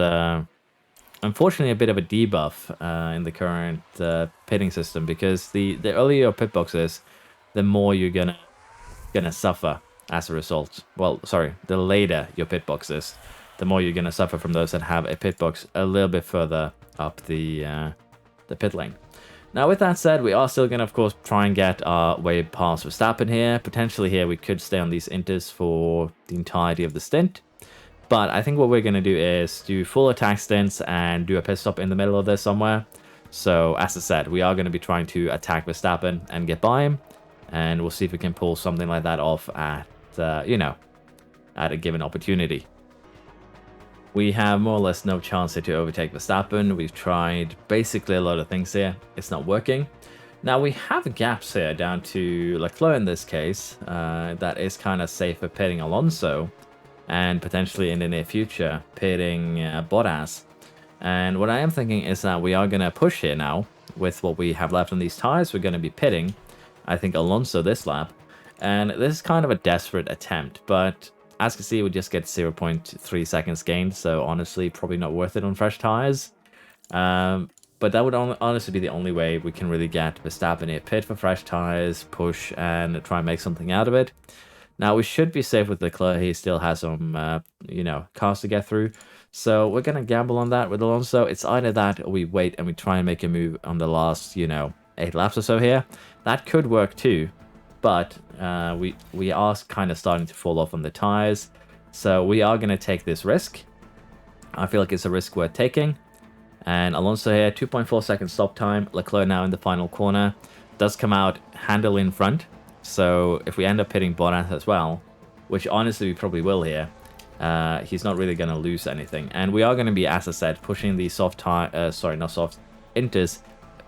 [SPEAKER 1] unfortunately a bit of a debuff in the current pitting system, because the earlier your pit box is, the more you're gonna suffer as a result. Well, sorry, the later your pit box is, the more you're gonna suffer from those that have a pit box a little bit further up the pit lane. Now, with that said, we are still gonna, of course, try and get our way past Verstappen here. Potentially here, we could stay on these inters for the entirety of the stint. But I think what we're gonna do is do full attack stints and do a pit stop in the middle of this somewhere. So, as I said, we are gonna be trying to attack Verstappen and get by him. And we'll see if we can pull something like that off at, at a given opportunity. We have more or less no chance here to overtake Verstappen. We've tried basically a lot of things here. It's not working. Now, we have gaps here down to Leclerc in this case. That is kind of safe for pitting Alonso. And potentially in the near future, pitting Bottas. And what I am thinking is that we are going to push here now. With what we have left on these tires, we're going to be pitting, I think, Alonso this lap. And this is kind of a desperate attempt, but as you can see, we just get 0.3 seconds gained, so honestly, probably not worth it on fresh tires. But that would honestly be the only way we can really get Verstappen here. Pit for fresh tires, push, and try and make something out of it. Now, we should be safe with Leclerc. He still has some, cars to get through. So we're going to gamble on that with Alonso. It's either that or we wait and we try and make a move on the last, 8 laps or so here. That could work too, but we are kind of starting to fall off on the tires. So we are going to take this risk. I feel like it's a risk worth taking. And Alonso here, 2.4 seconds stop time. Leclerc now in the final corner. Does come out handle in front. So if we end up hitting Bottas as well, which honestly we probably will here, he's not really going to lose anything. And we are going to be, as I said, pushing the soft tire, sorry, not soft, inters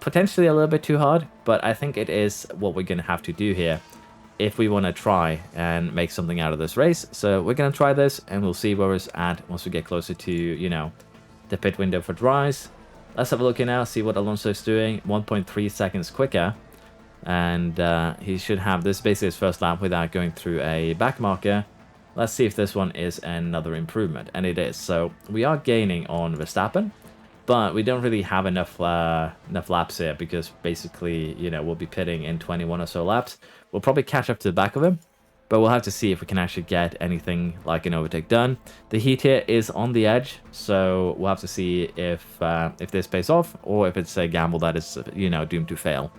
[SPEAKER 1] potentially a little bit too hard. But I think it is what we're going to have to do here if we want to try and make something out of this race. So we're going to try this and we'll see where it's at once we get closer to, the pit window for dries. Let's have a look here now, see what Alonso is doing. 1.3 seconds quicker. And he should have this basically his first lap without going through a back marker. Let's see if this one is another improvement. And it is. So we are gaining on Verstappen. But we don't really have enough laps here because basically, we'll be pitting in 21 or so laps. We'll probably catch up to the back of him. But we'll have to see if we can actually get anything like an overtake done. The heat here is on the edge, so we'll have to see if this pays off or if it's a gamble that is, doomed to fail.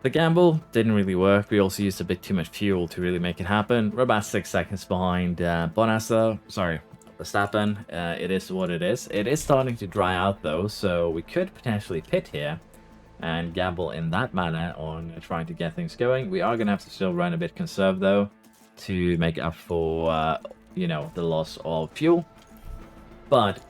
[SPEAKER 1] The gamble didn't really work. We also used a bit too much fuel to really make it happen. We're about 6 seconds behind Bottas, though. Sorry, Verstappen. It is what it is. It is starting to dry out, though, so we could potentially pit here and gamble in that manner on trying to get things going. We are going to have to still run a bit conserved, though, to make up for, the loss of fuel. But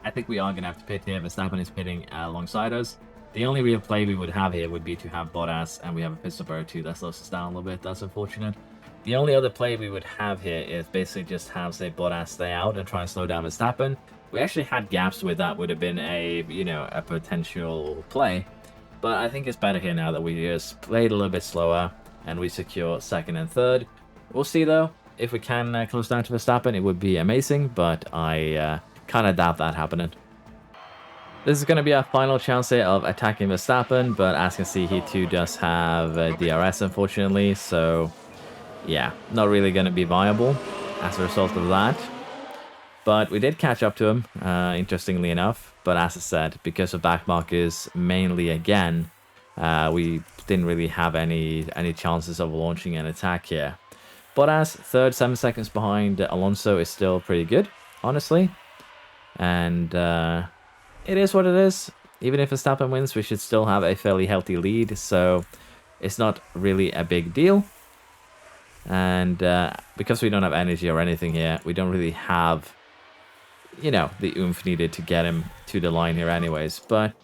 [SPEAKER 1] I think we are going to have to pit here. Verstappen is pitting alongside us. The only real play we would have here would be to have Bottas, and we have a pit stop error too. That slows us down a little bit. That's unfortunate. The only other play we would have here is basically just have, say, Bottas stay out and try and slow down Verstappen. We actually had gaps where that would have been a potential play. But I think it's better here now that we just played a little bit slower and we secure second and third. We'll see, though. If we can close down to Verstappen, it would be amazing, but I kind of doubt that happening. This is going to be our final chance here of attacking Verstappen, but as you can see, he too does have DRS, unfortunately. So, yeah, not really going to be viable as a result of that. But we did catch up to him, interestingly enough. But as I said, because of back markers mainly again, we didn't really have any chances of launching an attack here. Bottas, third, 7 seconds behind Alonso is still pretty good, honestly. And it is what it is. Even if Verstappen wins, we should still have a fairly healthy lead. So it's not really a big deal. And because we don't have energy or anything here, we don't really have the oomph needed to get him to the line here anyways. But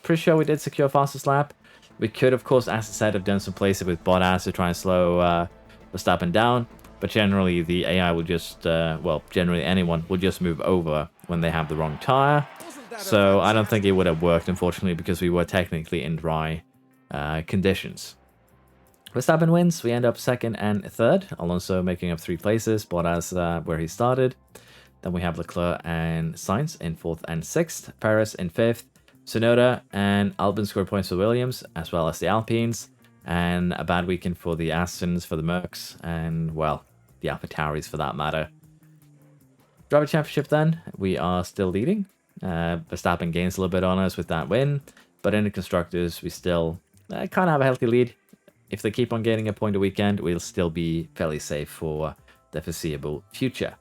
[SPEAKER 1] pretty sure we did secure fastest lap. We could, of course, as I said, have done some places with Bottas to try and slow Verstappen down. But generally, the AI will just, generally anyone will just move over when they have the wrong tire. So I don't think it would have worked, unfortunately, because we were technically in dry conditions. Verstappen wins. We end up second and third. Alonso making up 3 places. Bottas where he started. Then we have Leclerc and Sainz in 4th and 6th. Perez in 5th. Tsunoda and Albon scored points for Williams, as well as the Alpines. And a bad weekend for the Astons, for the Mercs, and, well, the AlphaTauris for that matter. Driver Championship then, we are still leading. Verstappen gains a little bit on us with that win. But in the Constructors, we still kind of have a healthy lead. If they keep on gaining a point a weekend, we'll still be fairly safe for the foreseeable future.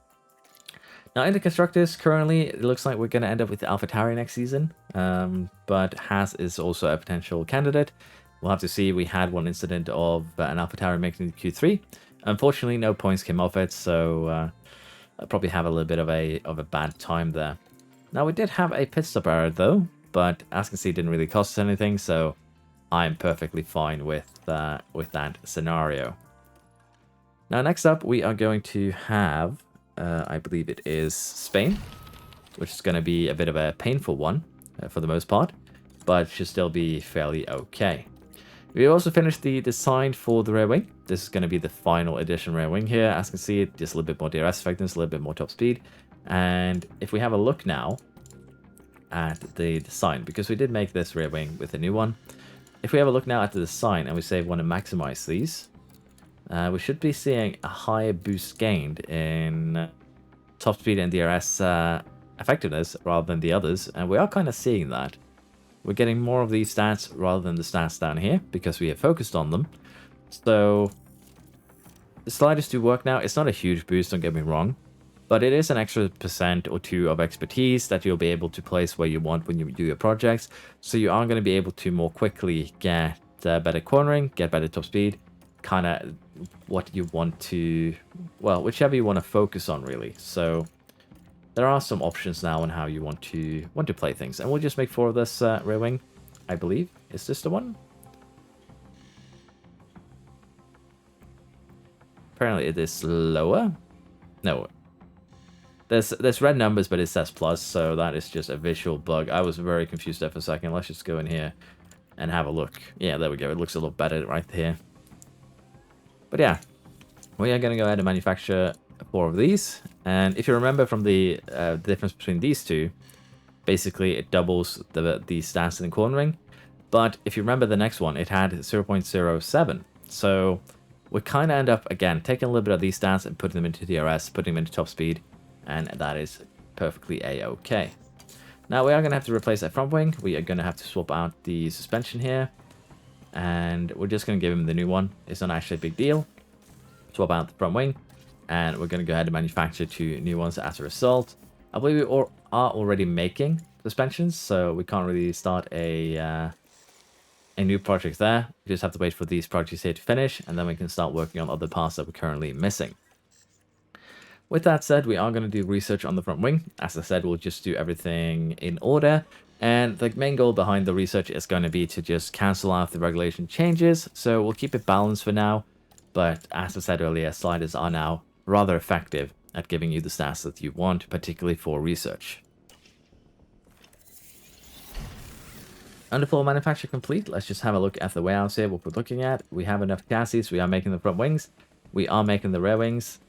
[SPEAKER 1] Now, in the Constructors, currently, it looks like we're going to end up with AlphaTauri next season. But Haas is also a potential candidate. We'll have to see. We had one incident of an AlphaTauri making the Q3. Unfortunately, no points came off it, so I'll probably have a little bit of a bad time there. Now, we did have a pit stop error, though, but as you can see, it didn't really cost us anything, so I'm perfectly fine with that scenario. Now, next up, we are going to have, I believe it is Spain, which is going to be a bit of a painful one for the most part, but should still be fairly okay. We also finished the design for the rear wing. This is going to be the final edition rear wing here. As you can see, just a little bit more DRS effectiveness, a little bit more top speed. And if we have a look now at the design, because we did make this rear wing with a new one. If we have a look now at the design and we say we want to maximize these, we should be seeing a higher boost gained in top speed and DRS effectiveness rather than the others, and we are kind of seeing that. We're getting more of these stats rather than the stats down here because we have focused on them. So the sliders do work now. It's not a huge boost, don't get me wrong, but it is an extra % or 2 of expertise that you'll be able to place where you want when you do your projects. So you are going to be able to more quickly get better cornering, get better top speed, kind of what you want to, well, whichever you want to focus on really. So there are some options now on how you want to play things, and we'll just make 4 of this rear wing, I believe. Is this the one? Apparently it is lower. No, there's red numbers, but it says plus, so that is just a visual bug. I was very confused there for a second. Let's just go in here and have a look. Yeah, there we go. It looks a little better right here. But yeah, we are going to go ahead and manufacture 4 of these. And if you remember from the difference between these two, basically it doubles the stats in the cornering. But if you remember the next one, it had 0.07. So we kind of end up, again, taking a little bit of these stats and putting them into DRS, putting them into top speed, and that is perfectly a-okay. Now we are going to have to replace that front wing. We are going to have to swap out the suspension here, and we're just going to give him the new one. It's not actually a big deal. Swap out the front wing, and we're going to go ahead and manufacture 2 new ones as a result. I believe we are already making suspensions, so we can't really start a new project there. We just have to wait for these projects here to finish, and then we can start working on other parts that we're currently missing. With that said, we are going to do research on the front wing. As I said, we'll just do everything in order, and the main goal behind the research is going to be to just cancel out the regulation changes, so we'll keep it balanced for now. But as I said earlier, sliders are now rather effective at giving you the stats that you want, particularly for research. Underfloor manufacture complete. Let's just have a look at the warehouse here, what we're looking at. We have enough chassis, we are making the front wings, we are making the rear wings.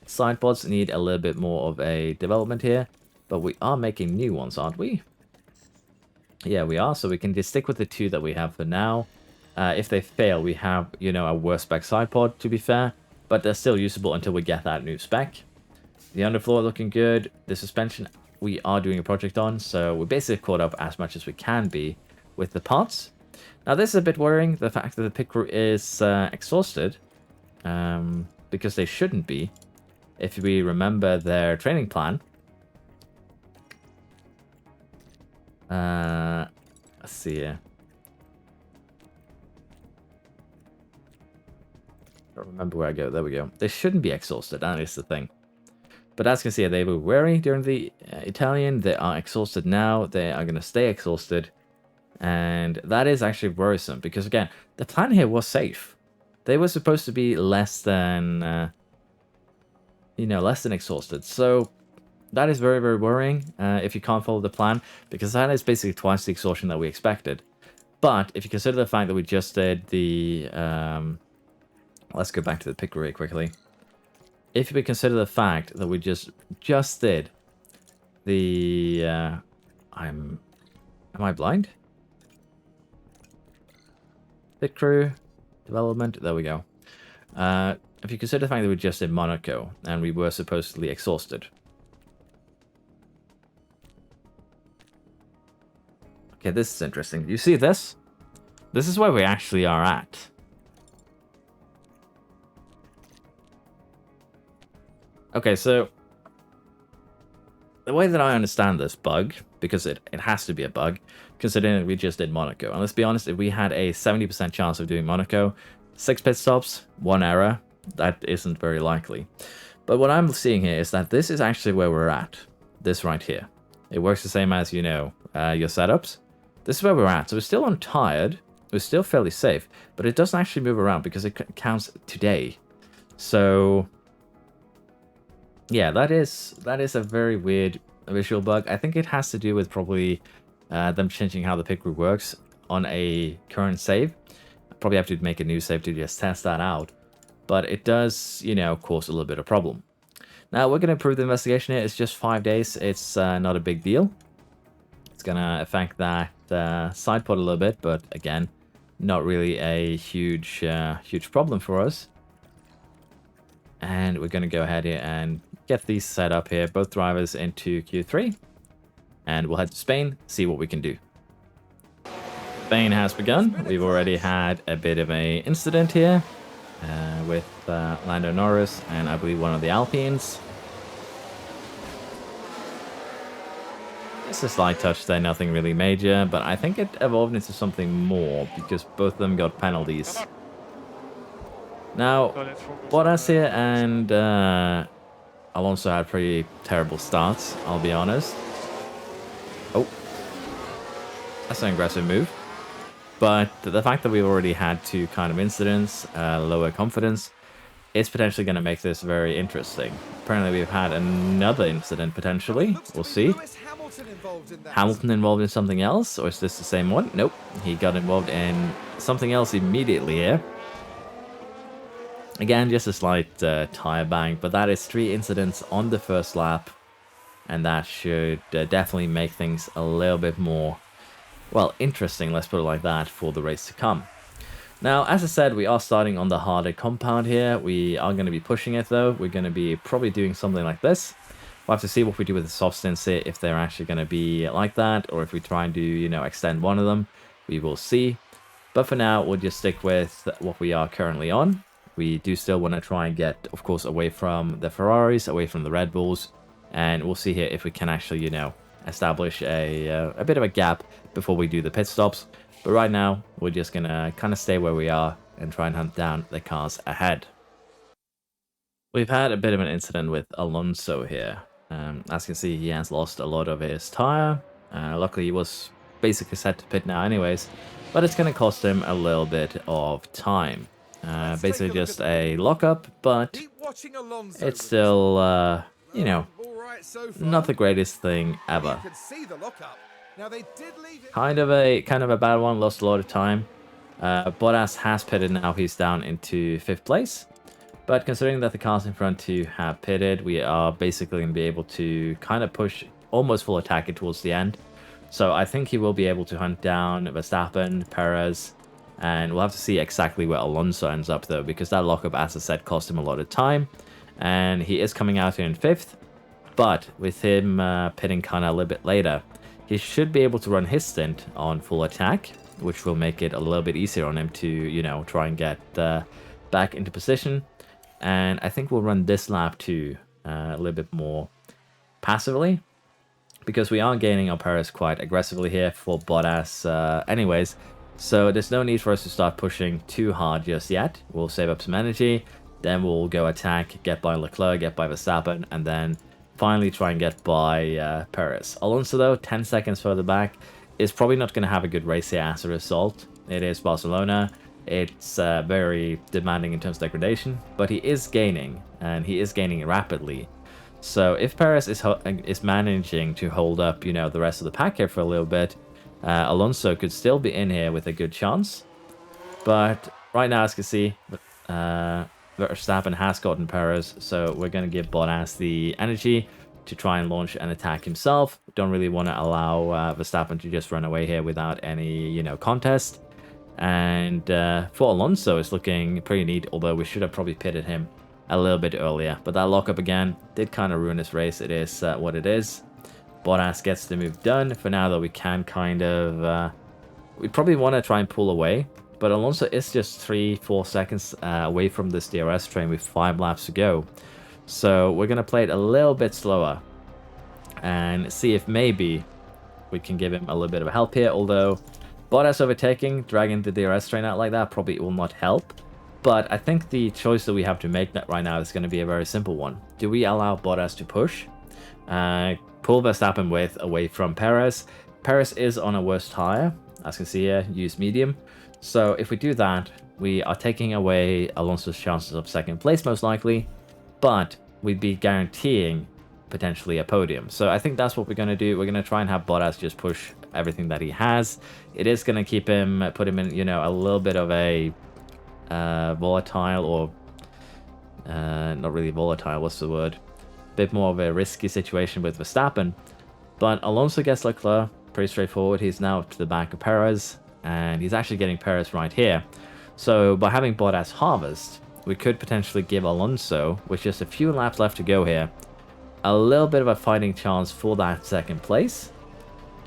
[SPEAKER 1] Side pods need a little bit more of a development here, but we are making new ones, aren't we? Yeah, we are, so we can just stick with the 2 that we have for now. If they fail, we have, you know, a worse spec side pod, to be fair, but they're still usable until we get that new spec. The underfloor looking good. The suspension we are doing a project on, so we're basically caught up as much as we can be with the parts. Now this is a bit worrying, the fact that the pit crew is exhausted, because they shouldn't be. If we remember their training plan. Let's see here. I don't remember where I go. There we go. They shouldn't be exhausted, that is the thing. But as you can see, they were weary during the Italian. They are exhausted now. They are going to stay exhausted. And that is actually worrisome because, again, the plan here was safe. They were supposed to be less than, less than exhausted. So that is very, very worrying if you can't follow the plan, because that is basically twice the exhaustion that we expected. But if you consider the fact that we just did the... let's go back to the pit crew quickly. If we consider the fact that we just did the... Am I blind? Pit crew, development, there we go. If you consider the fact that we just did Monaco, and we were supposedly exhausted. Okay, this is interesting. You see this? This is where we actually are at. Okay, so the way that I understand this bug, because it has to be a bug, considering that we just did Monaco. And let's be honest, if we had a 70% chance of doing Monaco, 6 pit stops, 1 error, that isn't very likely. But what I'm seeing here is that this is actually where we're at. This right here. It works the same as, your setups. This is where we're at. So we're still untired. We're still fairly safe. But it doesn't actually move around because it counts today. So... yeah, that is a very weird visual bug. I think it has to do with probably them changing how the pit crew works on a current save. I probably have to make a new save to just test that out. But it does, cause a little bit of problem. Now, we're going to improve the investigation here. It's just 5 days. It's not a big deal. It's going to affect that side pod a little bit, but again, not really a huge problem for us. And we're going to go ahead here and get these set up here, both drivers into Q3, and we'll head to Spain, see what we can do. Spain has begun. We've already had a bit of a incident here with Lando Norris and I believe one of the Alpines. It's a slight touch there, nothing really major, but I think it evolved into something more because both of them got penalties. Now, Bottas here and Alonso had pretty terrible starts, I'll be honest. Oh, that's an aggressive move. But the fact that we've already had two kind of incidents, lower confidence, is potentially going to make this very interesting. Apparently we've had another incident potentially. We'll see. Hamilton involved in something else, or is this the same one? Nope. He got involved in something else immediately here. Again, just a slight tire bang, but that is 3 incidents on the first lap. And that should definitely make things a little bit more, well, interesting, let's put it like that, for the race to come. Now, as I said, we are starting on the harder compound here. We are going to be pushing it, though. We're going to be probably doing something like this. We'll have to see what we do with the soft stints here, if they're actually going to be like that, or if we try and do, you know, extend one of them. We will see. But for now, we'll just stick with what we are currently on. We do still want to try and get, of course, away from the Ferraris, away from the Red Bulls. And we'll see here if we can actually, you know, establish a bit of a gap before we do the pit stops. But right now, we're just going to kind of stay where we are and try and hunt down the cars ahead. We've had a bit of an incident with Alonso here. As you can see, he has lost a lot of his tire. Luckily, he was basically set to pit now anyways. But it's going to cost him a little bit of time. Basically just a lockup, but it's still, you know, not the greatest thing ever. Kind of a bad one, lost a lot of time. Bottas has pitted now, he's down into 5th place. But considering that the cars in front too have pitted, we are basically going to be able to kind of push almost full attack towards the end. So I think he will be able to hunt down Verstappen, Perez, and we'll have to see exactly where Alonso ends up though, because that lockup, as I said, cost him a lot of time. And he is coming out here in 5th, but with him pitting kind of a little bit later, he should be able to run his stint on full attack, which will make it a little bit easier on him to, you know, try and get back into position. And I think we'll run this lap too a little bit more passively, because we are gaining our Perez quite aggressively here for Bottas anyways. So there's no need for us to start pushing too hard just yet. We'll save up some energy, then we'll go attack, get by Leclerc, get by Verstappen, and then finally try and get by Perez. Alonso, though, 10 seconds further back, is probably not going to have a good race here as a result. It is Barcelona. It's very demanding in terms of degradation, but he is gaining, and he is gaining rapidly. So if Perez is managing to hold up, you know, the rest of the pack here for a little bit, Alonso could still be in here with a good chance. But right now, as you can see, Verstappen has gotten Perez, so we're going to give Bottas the energy to try and launch an attack himself. Don't really want to allow Verstappen to just run away here without any, you know, contest. And for Alonso, it's looking pretty neat, although we should have probably pitted him a little bit earlier. But that lockup again did kind of ruin this race. It is what it is. Bottas gets the move done. For now, though, we can kind of... we probably want to try and pull away. But Alonso is just 3-4 seconds away from this DRS train with 5 laps to go. So we're going to play it a little bit slower. And see if maybe we can give him a little bit of a help here. Although Bottas overtaking, dragging the DRS train out like that probably will not help. But I think the choice that we have to make right now is going to be a very simple one. Do we allow Bottas to push? Pull Verstappen away from Perez. Perez is on a worse tire. As you can see here, use medium. So if we do that, we are taking away Alonso's chances of 2nd place most likely. But we'd be guaranteeing potentially a podium. So I think that's what we're going to do. We're going to try and have Bottas just push everything that he has. It is going to keep him, put him in, you know, a little bit of a volatile, or not really volatile, what's the word? Bit more of a risky situation with Verstappen. But Alonso gets Leclerc, pretty straightforward. He's now to the back of Perez, and he's actually getting Perez right here. So by having Bottas harvest, we could potentially give Alonso, with just a few laps left to go here, a little bit of a fighting chance for that second place.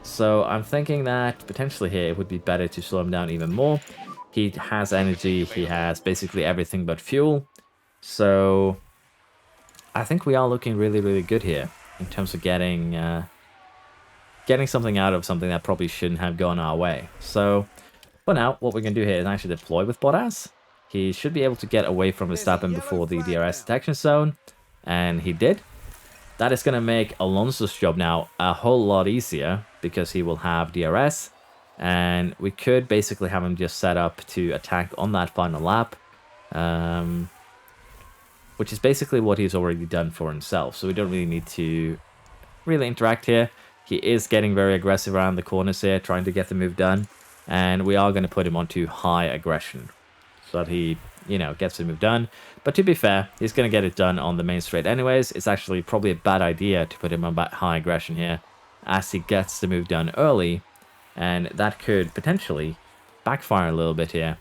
[SPEAKER 1] So I'm thinking that potentially here it would be better to slow him down even more. He has energy, he has basically everything but fuel. So I think we are looking really, really good here in terms of getting something out of something that probably shouldn't have gone our way. So for now, what we're going to do here is actually deploy with Bottas. He should be able to get away from Verstappen before the DRS detection zone, and he did. That is going to make Alonso's job now a whole lot easier because he will have DRS, and we could basically have him just set up to attack on that final lap, which is basically what he's already done for himself, so we don't really need to really interact here. He is getting very aggressive around the corners here, trying to get the move done, and we are going to put him onto high aggression so that he, gets the move done. But to be fair, he's going to get it done on the main straight anyways. It's actually probably a bad idea to put him on high aggression here, as he gets the move done early, and that could potentially backfire a little bit here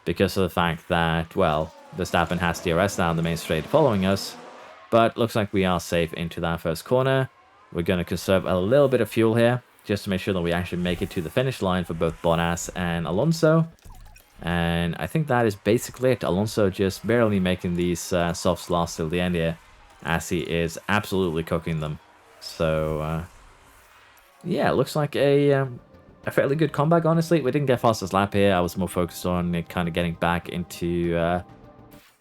[SPEAKER 1] because of the fact that, well, Verstappen has DRS now on the main straight following us, but looks like we are safe into that first corner. We're going to conserve a little bit of fuel here, just to make sure that we actually make it to the finish line for both Bottas and Alonso. And I think that is basically it. Alonso just barely making these softs last till the end here, as he is absolutely cooking them. So, yeah, it looks like a fairly good comeback, honestly. We didn't get fastest lap here. I was more focused on kind of getting back into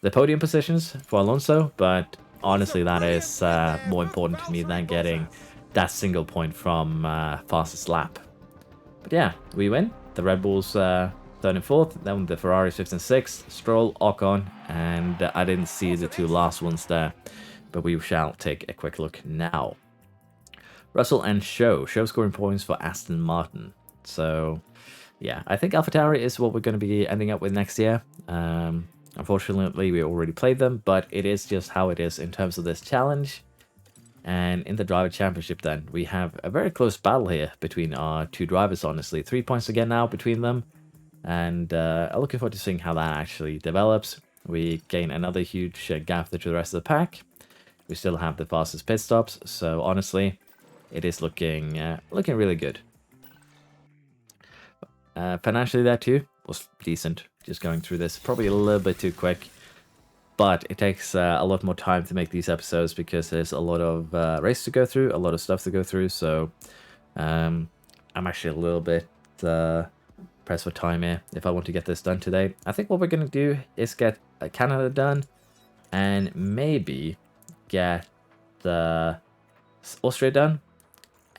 [SPEAKER 1] the podium positions for Alonso, but honestly, that is more important to me than getting that single point from fastest lap. But yeah, we win. The Red Bulls 3rd and 4th, then the Ferraris 5th and 6th, Stroll, Ocon, and I didn't see the two last ones there, but we shall take a quick look now. Russell and Show scoring points for Aston Martin. So yeah, I think AlphaTauri is what we're going to be ending up with next year. Unfortunately, we already played them, but it is just how it is in terms of this challenge. And in the Driver Championship then, we have a very close battle here between our two drivers, honestly. 3 points again now between them. And I'm looking forward to seeing how that actually develops. We gain another huge gap to the rest of the pack. We still have the fastest pit stops, so honestly, it is looking really good. Financially there too was decent. Just going through this, probably a little bit too quick, but it takes a lot more time to make these episodes because there's a lot of race to go through, a lot of stuff to go through. So I'm actually a little bit pressed for time here if I want to get this done today. I think what we're going to do is get Canada done and maybe get the Austria done.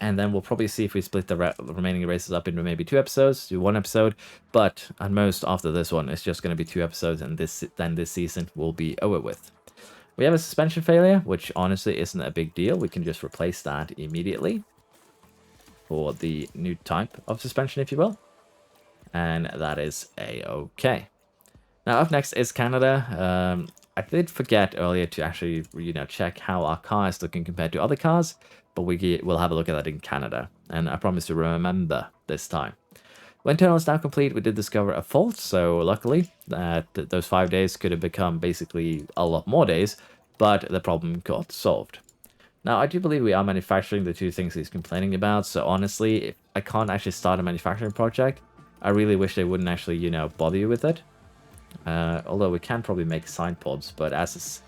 [SPEAKER 1] And then we'll probably see if we split the remaining races up into maybe 2 episodes, do 1 episode. But at most, after this one, it's just going to be 2 episodes, and then this season will be over with. We have a suspension failure, which honestly isn't a big deal. We can just replace that immediately for the new type of suspension, if you will. And that is a-okay. Now, up next is Canada. I did forget earlier to actually, check how our car is looking compared to other cars, but we'll have a look at that in Canada, and I promise to remember this time. Wind tunnel is now complete. We did discover a fault, so luckily those 5 days could have become basically a lot more days, but the problem got solved. Now, I do believe we are manufacturing the 2 things he's complaining about, so honestly, if I can't actually start a manufacturing project, I really wish they wouldn't actually, bother you with it. Although we can probably make sign pods, but as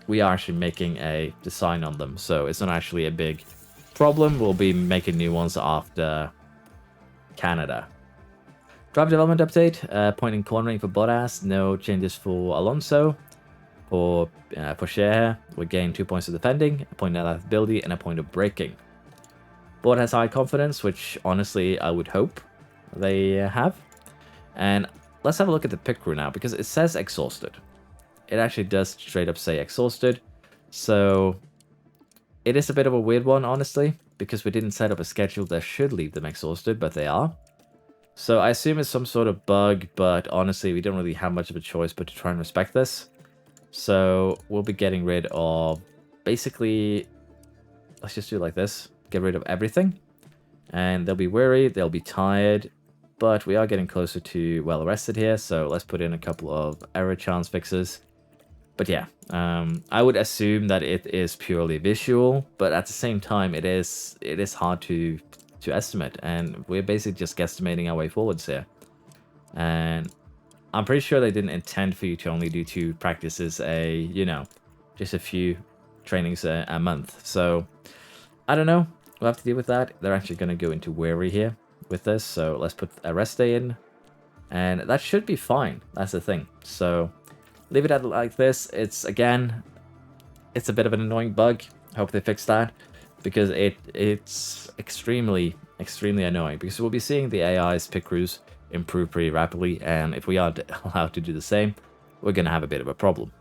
[SPEAKER 1] we are actually making a design on them, so it's not actually a big problem. We'll be making new ones after Canada. Driver development update, point in cornering for Bottas, no changes for Alonso. For Cher, we gain 2 points of defending, a point of adaptability, and a point of braking. Bottas has high confidence, which honestly I would hope they have. And let's have a look at the pit crew now, because it says exhausted. It actually does straight up say exhausted. So it is a bit of a weird one, honestly, because we didn't set up a schedule that should leave them exhausted, but they are. So I assume it's some sort of bug, but honestly, we don't really have much of a choice but to try and respect this. So we'll be getting rid of, basically, let's just do it like this. Get rid of everything. And they'll be weary, they'll be tired, but we are getting closer to well rested here, so let's put in a couple of error chance fixes. But yeah, I would assume that it is purely visual, but at the same time, it is hard to estimate, and we're basically just guesstimating our way forwards here. And I'm pretty sure they didn't intend for you to only do 2 practices just a few trainings a month. So I don't know. We'll have to deal with that. They're actually going to go into weary here with this, so let's put a rest day in, and that should be fine. That's the thing. So leave it at like this. It's a bit of an annoying bug. I hope they fix that, because it's extremely annoying, because we'll be seeing the AI's pit crews improve pretty rapidly, and if we are allowed to do the same, we're going to have a bit of a problem.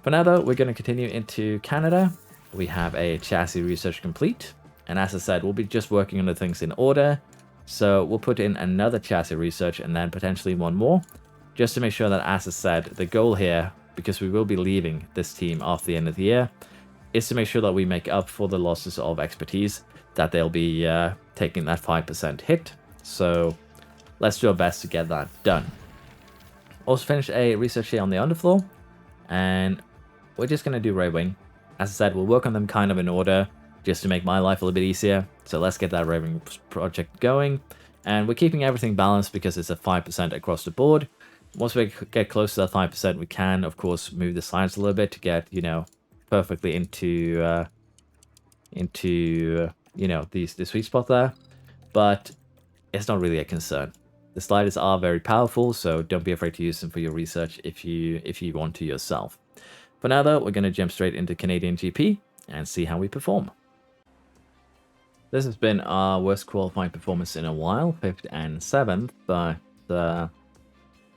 [SPEAKER 1] For now though, we're going to continue into Canada. We have a chassis research complete, and as I said, we'll be just working on the things in order. So we'll put in another chassis research and then potentially one more, just to make sure that, as I said, the goal here, because we will be leaving this team after the end of the year, is to make sure that we make up for the losses of expertise, that they'll be taking that 5% hit. So let's do our best to get that done. Also finish a research here on the underfloor, and we're just going to do rear wing. As I said, we'll work on them kind of in order, just to make my life a little bit easier. So let's get that rear wing project going. And we're keeping everything balanced because it's a 5% across the board. Once we get close to that 5%, we can, of course, move the slides a little bit to get, perfectly into the sweet spot there. But it's not really a concern. The sliders are very powerful, so don't be afraid to use them for your research if you want to yourself. For now, though, we're going to jump straight into Canadian GP and see how we perform. This has been our worst qualifying performance in a while, 5th and 7th, but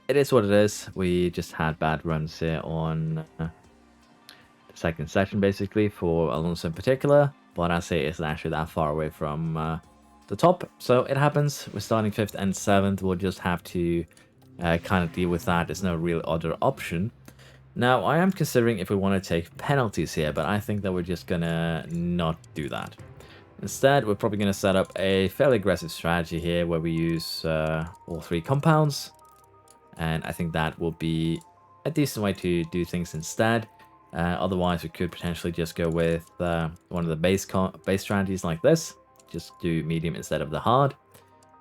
[SPEAKER 1] it is what it is. We just had bad runs here on the second session, basically, for Alonso in particular, but I say it's actually that far away from the top, so it happens. We're starting 5th and 7th. We'll just have to kind of deal with that. There's no real other option. Now, I am considering if we want to take penalties here, but I think that we're just gonna not do that. Instead, we're probably going to set up a fairly aggressive strategy here where we use all 3 compounds. And I think that will be a decent way to do things instead. Otherwise, we could potentially just go with one of the base strategies like this. Just do medium instead of the hard.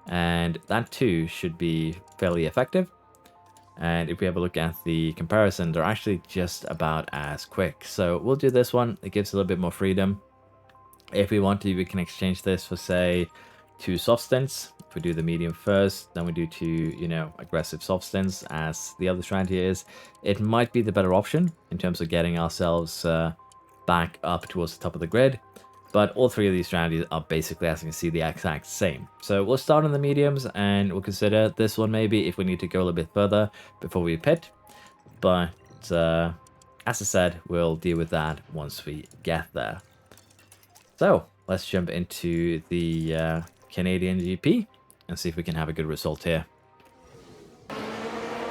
[SPEAKER 1] And that too should be fairly effective. And if we have a look at the comparison, they're actually just about as quick. So we'll do this one. It gives a little bit more freedom. If we want to, we can exchange this for, say, 2 soft stints. If we do the medium first, then we do 2, aggressive soft stints, as the other strategy is. It might be the better option in terms of getting ourselves back up towards the top of the grid. But all 3 of these strategies are basically, as you can see, the exact same. So we'll start on the mediums, and we'll consider this one maybe if we need to go a little bit further before we pit. But as I said, we'll deal with that once we get there. So let's jump into the Canadian GP and see if we can have a good result here.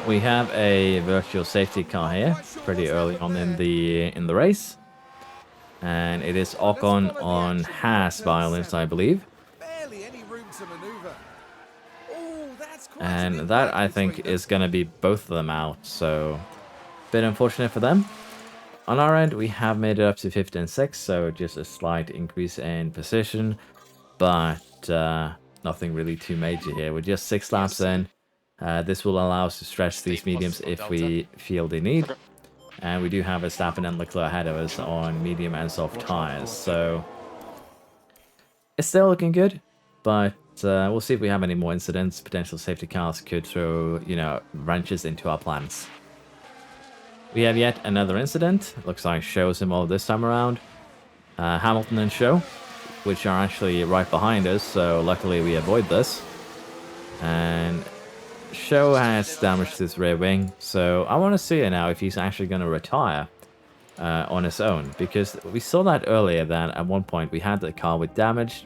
[SPEAKER 1] We have a virtual safety car here, pretty early on in the race, and it is Ocon on Haas violence, I believe.
[SPEAKER 2] Barely any room to maneuver. Oh, that's quite
[SPEAKER 1] And that, I think, is going to be both of them out, so a bit unfortunate for them. On our end, we have made it up to 5th and 6th, so just a slight increase in position, but nothing really too major here. We're just 6 laps in. This will allow us to stretch these mediums if we feel the need. And we do have Verstappen and Leclerc ahead of us on medium and soft tires, so it's still looking good, but we'll see if we have any more incidents. Potential safety cars could throw, wrenches into our plans. We have yet another incident. It looks like Show's involved this time around. Hamilton and Show, which are actually right behind us, so luckily we avoid this. And Show has damaged his rear wing, so I want to see now if he's actually going to retire on his own, because we saw that earlier that at one point we had the car with damage.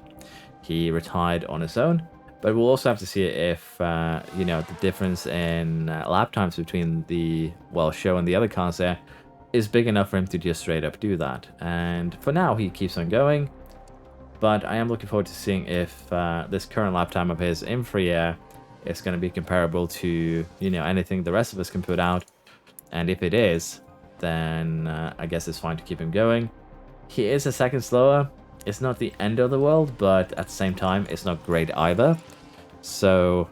[SPEAKER 1] He retired on his own, but we'll also have to see if the difference in lap times between the Show and the other cars there is big enough for him to just straight up do that. And for now he keeps on going, but I am looking forward to seeing if this current lap time of his in free air is going to be comparable to anything the rest of us can put out. And if it is, then I guess it's fine to keep him going. He is a second slower. It's not the end of the world, but at the same time, it's not great either. So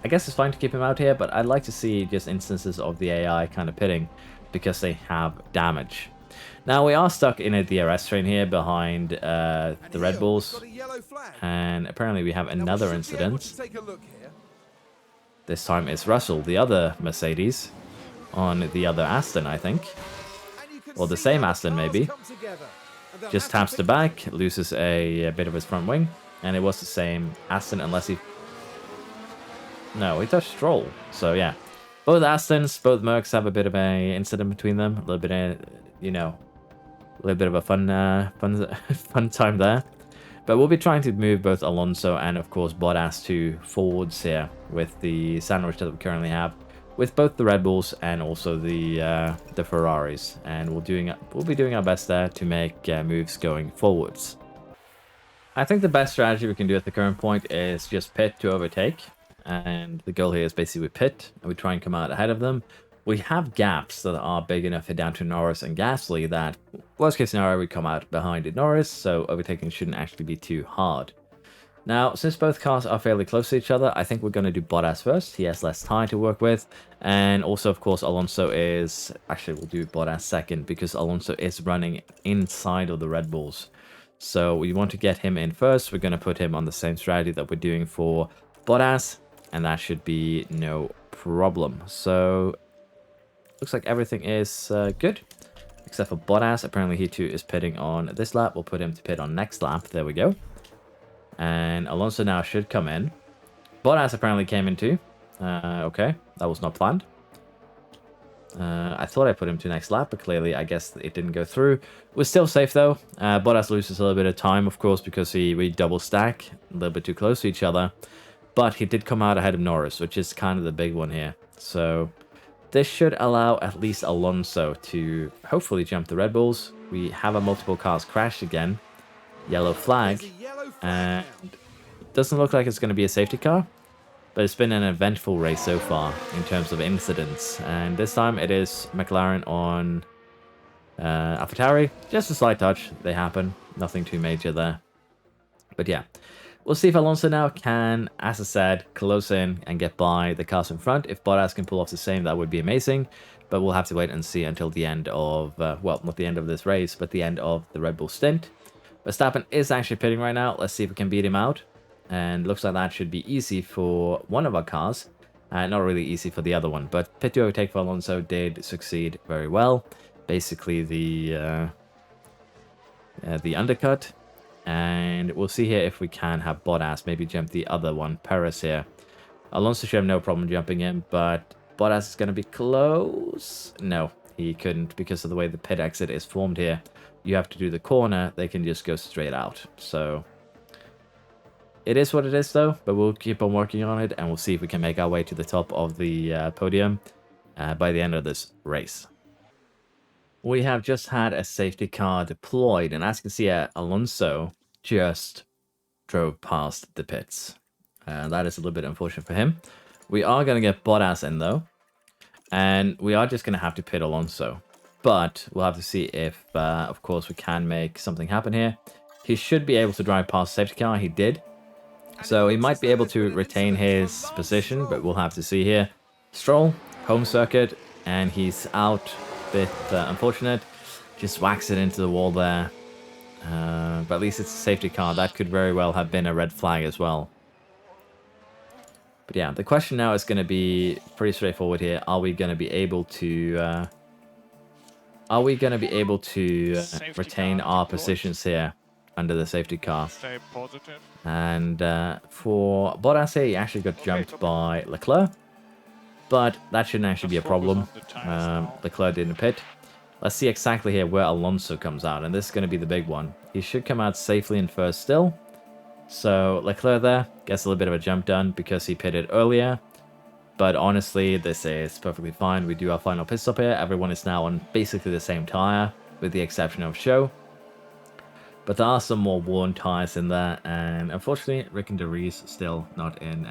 [SPEAKER 1] I guess it's fine to keep him out here, but I'd like to see just instances of the AI kind of pitting because they have damage. Now, we are stuck in a DRS train here behind the Red Bulls, and apparently we have another incident. This time it's Russell, the other Mercedes, on the other Aston, I think. Or the same Aston, maybe. Just taps the back, loses a bit of his front wing, and it was the same Aston unless he... No, he touched Stroll, so yeah. Both Astons, both Mercs have a bit of a incident between them, a little bit of, you know, a little bit of a fun time there. But we'll be trying to move both Alonso and, of course, Bottas to forwards here with the sandwich that we currently have, with both the Red Bulls and also the Ferraris. And we'll be doing our best there to make moves going forwards. I think the best strategy we can do at the current point is just pit to overtake. And the goal here is basically we pit and we try and come out ahead of them. We have gaps that are big enough here down to Norris and Gasly that, worst case scenario, we come out behind Norris, so overtaking shouldn't actually be too hard. Now, since both cars are fairly close to each other, I think we're going to do Bottas first. He has less time to work with. And also, of course, Alonso is... Actually, we'll do Bottas second because Alonso is running inside of the Red Bulls. So we want to get him in first. We're going to put him on the same strategy that we're doing for Bottas. And that should be no problem. So... looks like everything is good, except for Bottas. Apparently he too is pitting on this lap. We'll put him to pit on next lap. There we go. And Alonso now should come in. Bottas apparently came in too. Okay, that was not planned. I thought I put him to next lap, but clearly I guess it didn't go through. We're still safe though. Bottas loses a little bit of time, of course, because we double stack a little bit too close to each other. But he did come out ahead of Norris, which is kind of the big one here. So... this should allow at least Alonso to hopefully jump the Red Bulls. We have a multiple cars crash again. Yellow flag. And it doesn't look like it's going to be a safety car. But it's been an eventful race so far in terms of incidents. And this time it is McLaren on AlphaTauri. Just a slight touch. They happen. Nothing too major there. But yeah. We'll see if Alonso now can, as I said, close in and get by the cars in front. If Bottas can pull off the same, that would be amazing. But we'll have to wait and see until the end of, well, not the end of this race, but the end of the Red Bull stint. Verstappen is actually pitting right now. Let's see if we can beat him out. And looks like that should be easy for one of our cars. Not really easy for the other one. But pit to overtake for Alonso did succeed very well. Basically the undercut. And we'll see here if we can have Bottas maybe jump the other one, Perez here. Alonso should have no problem jumping in, but Bottas is going to be close. No, he couldn't because of the way the pit exit is formed here. You have to do the corner, they can just go straight out. So it is what it is though, but we'll keep on working on it and we'll see if we can make our way to the top of the podium by the end of this race. We have just had a safety car deployed, and as you can see, Alonso just drove past the pits. That is a little bit unfortunate for him. We are going to get Bottas in, though, and we are just going to have to pit Alonso. But we'll have to see if, of course, we can make something happen here. He should be able to drive past the safety car. He did. So he might be able to retain his position, but we'll have to see here. Stroll, home circuit, and he's out. Bit unfortunate, just whacks it into the wall there, but at least it's a safety car. That could very well have been a red flag as well. But yeah, the question now is going to be pretty straightforward here. Are we going to be able to retain our positions here under the safety car?
[SPEAKER 3] Stay positive.
[SPEAKER 1] And for Bottas here, he actually got jumped by Leclerc. But that shouldn't actually be a problem. Leclerc didn't pit. Let's see exactly here where Alonso comes out. And this is going to be the big one. He should come out safely in first still. So Leclerc there gets a little bit of a jump done because he pitted earlier. But honestly, this is perfectly fine. We do our final pit stop here. Everyone is now on basically the same tyre, with the exception of Show. But there are some more worn tyres in there. And unfortunately, Rick and DeRees still not in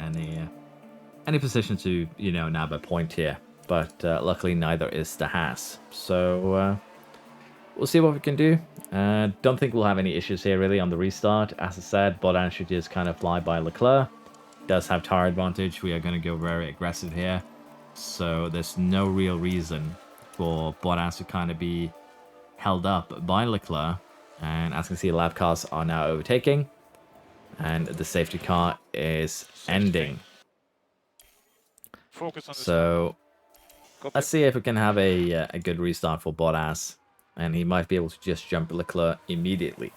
[SPEAKER 1] any position to, nab a point here. but luckily neither is the Haas. So we'll see what we can do. Don't think we'll have any issues here really on the restart. As I said, Bottas should just kind of fly by Leclerc. Does have tire advantage. We are going to go very aggressive here. So there's no real reason for Bottas to kind of be held up by Leclerc. And as you can see, lap cars are now overtaking. And the safety car is ending. So let's see if we can have a good restart for Bottas. And he might be able to just jump Leclerc immediately.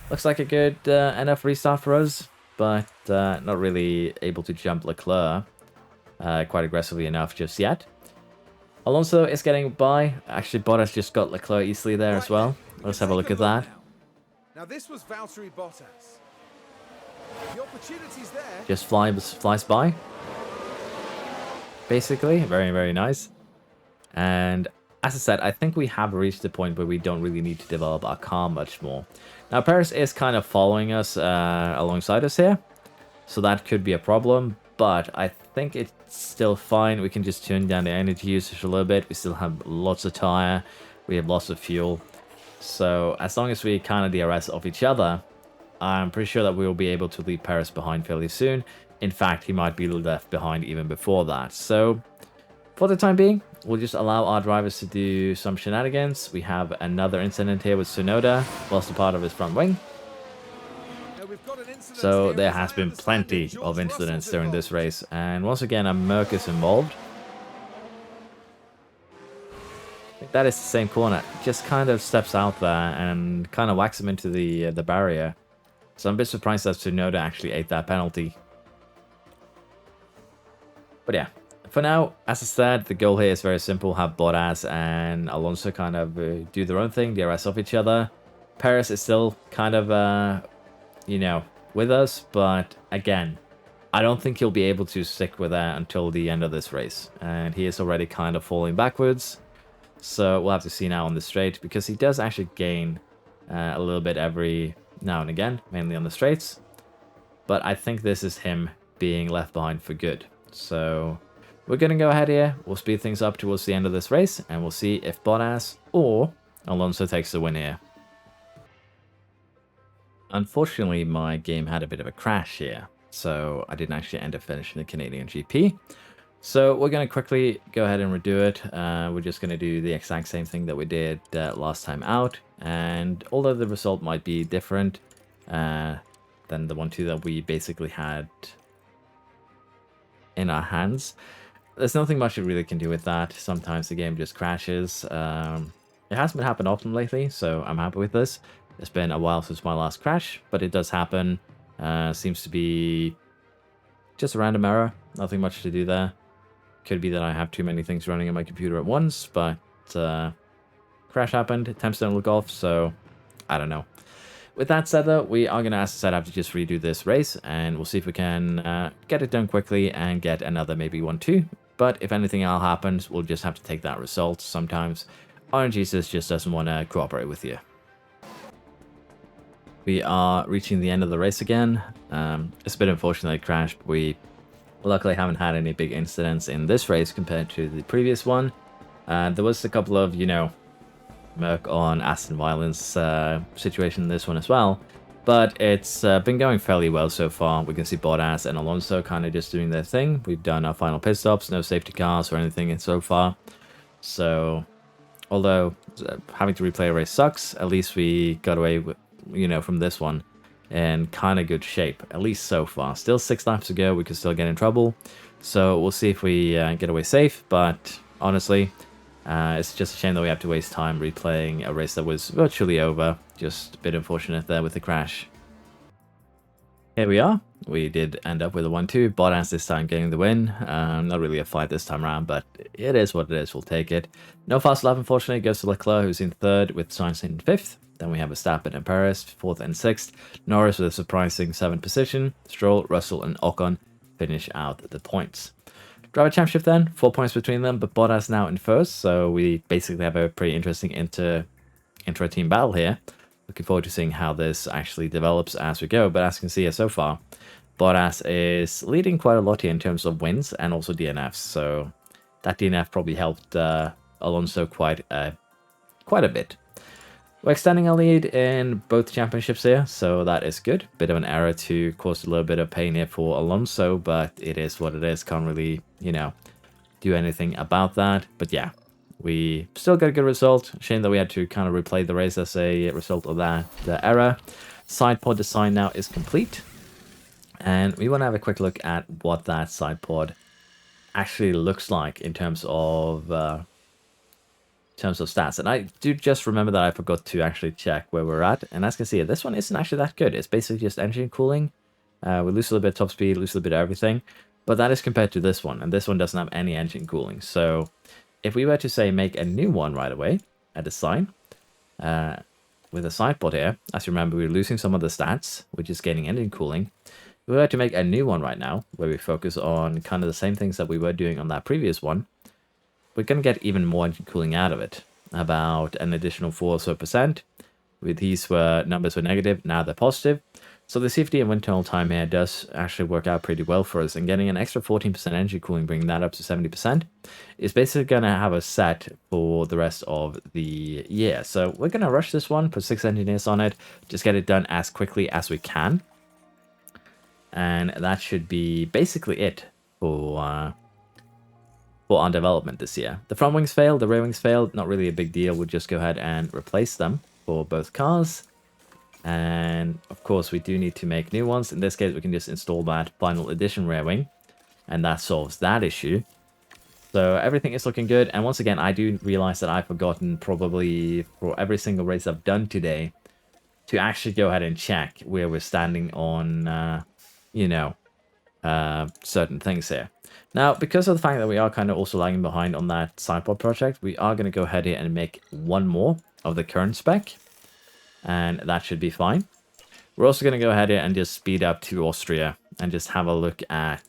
[SPEAKER 1] Looks like a good enough restart for us. But not really able to jump Leclerc quite aggressively enough just yet. Alonso is getting by. Actually, Bottas just got Leclerc easily there as well. Let's have a look at that.
[SPEAKER 2] Now this was Valtteri Bottas. The opportunity's there.
[SPEAKER 1] Just flies by. Basically, very, very nice. And as I said, I think we have reached the point where we don't really need to develop our car much more. Now, Paris is kind of following us alongside us here. So that could be a problem. But I think it's still fine. We can just tune down the energy usage a little bit. We still have lots of tire. We have lots of fuel. So as long as we kind of DRS off each other, I'm pretty sure that we will be able to leave Paris behind fairly soon. In fact, he might be left behind even before that. So for the time being, we'll just allow our drivers to do some shenanigans. We have another incident here with Tsunoda, lost a part of his front wing. So there has been plenty of incidents during this race, and once again a Merc is involved. I think that is the same corner. Just kind of steps out there and kind of whacks him into the barrier. So I'm a bit surprised that Tsunoda actually ate that penalty. But yeah, for now, as I said, the goal here is very simple. Have Bottas and Alonso kind of do their own thing, DRS off each other. Perez is still kind of, you know, with us, but again, I don't think he'll be able to stick with that until the end of this race. And he is already kind of falling backwards. So we'll have to see now on the straight, because he does actually gain a little bit every now and again, mainly on the straights. But I think this is him being left behind for good. So we're going to go ahead here. We'll speed things up towards the end of this race, and we'll see if Bottas or Alonso takes the win here. Unfortunately, my game had a bit of a crash here, so I didn't actually end up finishing the Canadian GP. So we're going to quickly go ahead and redo it. We're just going to do the exact same thing that we did last time out. And although the result might be different than the 1-2 that we basically had in our hands, there's nothing much you really can do with that. Sometimes the game just crashes. It hasn't been happening often lately, so I'm happy with this. It's been a while since my last crash, but it does happen. Seems to be just a random error. Nothing much to do there. Could be that I have too many things running on my computer at once, but crash happened. Temps don't look off, so I don't know. With that said, though, we are going to ask the setup to just redo this race, and we'll see if we can get it done quickly and get another maybe 1-2. But if anything else happens, we'll just have to take that result. Sometimes RNG just doesn't want to cooperate with you. We are reaching the end of the race again. It's a bit unfortunate that it crashed, but we luckily haven't had any big incidents in this race compared to the previous one. There was a couple of, you know, Merc on Aston violence situation in this one as well. But it's been going fairly well so far. We can see Bottas and Alonso kind of just doing their thing. We've done our final pit stops, no safety cars or anything so far. So, although having to replay a race sucks, at least we got away with, you know, from this one in kind of good shape, at least so far. Still 6 laps to go, we could still get in trouble. So we'll see if we get away safe, but honestly, it's just a shame that we have to waste time replaying a race that was virtually over. Just a bit unfortunate there with the crash. Here we are. We did end up with a 1-2. Bottas this time getting the win. Not really a fight this time around, but it is what it is. We'll take it. No fast lap, unfortunately. It goes to Leclerc, who's in 3rd, with Sainz in 5th. Then we have Verstappen and Perez, 4th and 6th. Norris with a surprising 7th position. Stroll, Russell, and Ocon finish out the points. Driver Championship then, 4 points between them, but Bottas now in 1st. So we basically have a pretty interesting intra-team battle here. Looking forward to seeing how this actually develops as we go. But as you can see here so far, Bottas is leading quite a lot here in terms of wins and also DNFs. So that DNF probably helped Alonso quite a bit. We're extending our lead in both championships here, so that is good. Bit of an error to cause a little bit of pain here for Alonso, but it is what it is. Can't really, do anything about that. But yeah, we still got a good result. Shame that we had to kind of replay the race as a result of that error. Side pod design now is complete. And we want to have a quick look at what that side pod actually looks like in terms of stats. And I do just remember that I forgot to actually check where we're at. And as you can see, this one isn't actually that good. It's basically just engine cooling. We lose a little bit of top speed, lose a little bit of everything. But that is compared to this one. And this one doesn't have any engine cooling. So if we were to, say, make a new one right away, a design, with a side pod here, as you remember, we're losing some of the stats, which is gaining engine cooling. If we were to make a new one right now, where we focus on kind of the same things that we were doing on that previous one, we're going to get even more engine cooling out of it. About an additional 4 or so percent. With these numbers were negative, now they're positive. So the safety and wind tunnel time here does actually work out pretty well for us. And getting an extra 14% engine cooling, bringing that up to 70%, is basically going to have us set for the rest of the year. So we're going to rush this one, put 6 engineers on it, just get it done as quickly as we can. And that should be basically it for our development this year. The front wings failed, the rear wings failed, not really a big deal. We'll just go ahead and replace them for both cars. And of course, we do need to make new ones. In this case, we can just install that final edition rear wing, and that solves that issue. So everything is looking good. And once again, I do realize that I've forgotten probably for every single race I've done today to actually go ahead and check where we're standing on, certain things here. Now, because of the fact that we are kind of also lagging behind on that sidepod project, we are going to go ahead here and make one more of the current spec. And that should be fine. We're also going to go ahead here and just speed up to Austria and just have a look at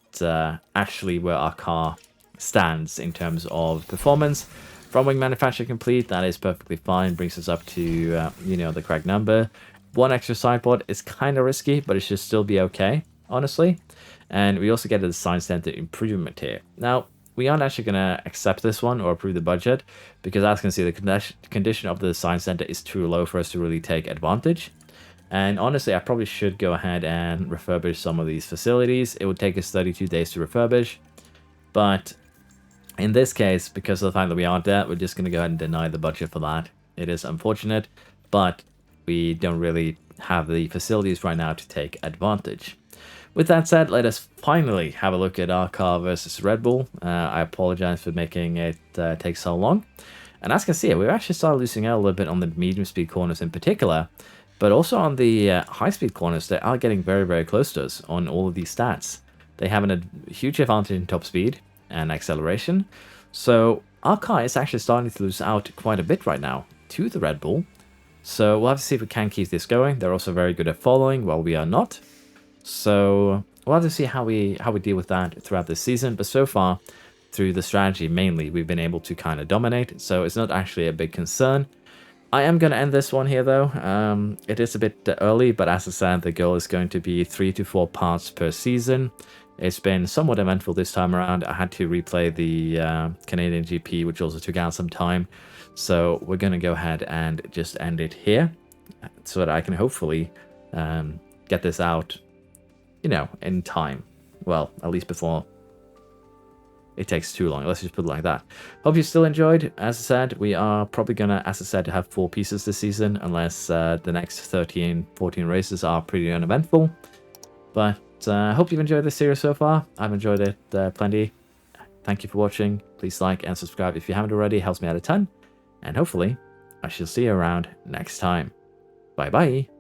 [SPEAKER 1] actually where our car stands in terms of performance. Front wing manufacture complete, that is perfectly fine. Brings us up to, the correct number. One extra sidepod is kind of risky, but it should still be okay, honestly. And we also get a design center improvement here. Now, we aren't actually going to accept this one or approve the budget because, as you can see, the condition of the design center is too low for us to really take advantage. And honestly, I probably should go ahead and refurbish some of these facilities. It would take us 32 days to refurbish. But in this case, because of the fact that we aren't there, we're just going to go ahead and deny the budget for that. It is unfortunate, but we don't really have the facilities right now to take advantage. With that said, let us finally have a look at our car versus Red Bull. I apologize for making it take so long. And as you can see, we've actually started losing out a little bit on the medium speed corners in particular, but also on the high speed corners, they are getting very, very close to us on all of these stats. They have a huge advantage in top speed and acceleration. So our car is actually starting to lose out quite a bit right now to the Red Bull. So we'll have to see if we can keep this going. They're also very good at following while we are not. So we'll have to see how we deal with that throughout this season. But so far, through the strategy mainly, we've been able to kind of dominate. So it's not actually a big concern. I am going to end this one here, though. It is a bit early, but as I said, the goal is going to be 3 to 4 parts per season. It's been somewhat eventful this time around. I had to replay the Canadian GP, which also took out some time. So we're going to go ahead and just end it here so that I can hopefully get this out, in time. Well, at least before it takes too long. Let's just put it like that. Hope you still enjoyed. As I said, we are probably going to, as I said, have 4 pieces this season, unless the next 13, 14 races are pretty uneventful. But I hope you've enjoyed this series so far. I've enjoyed it plenty. Thank you for watching. Please like and subscribe if you haven't already. It helps me out a ton. And hopefully, I shall see you around next time. Bye-bye.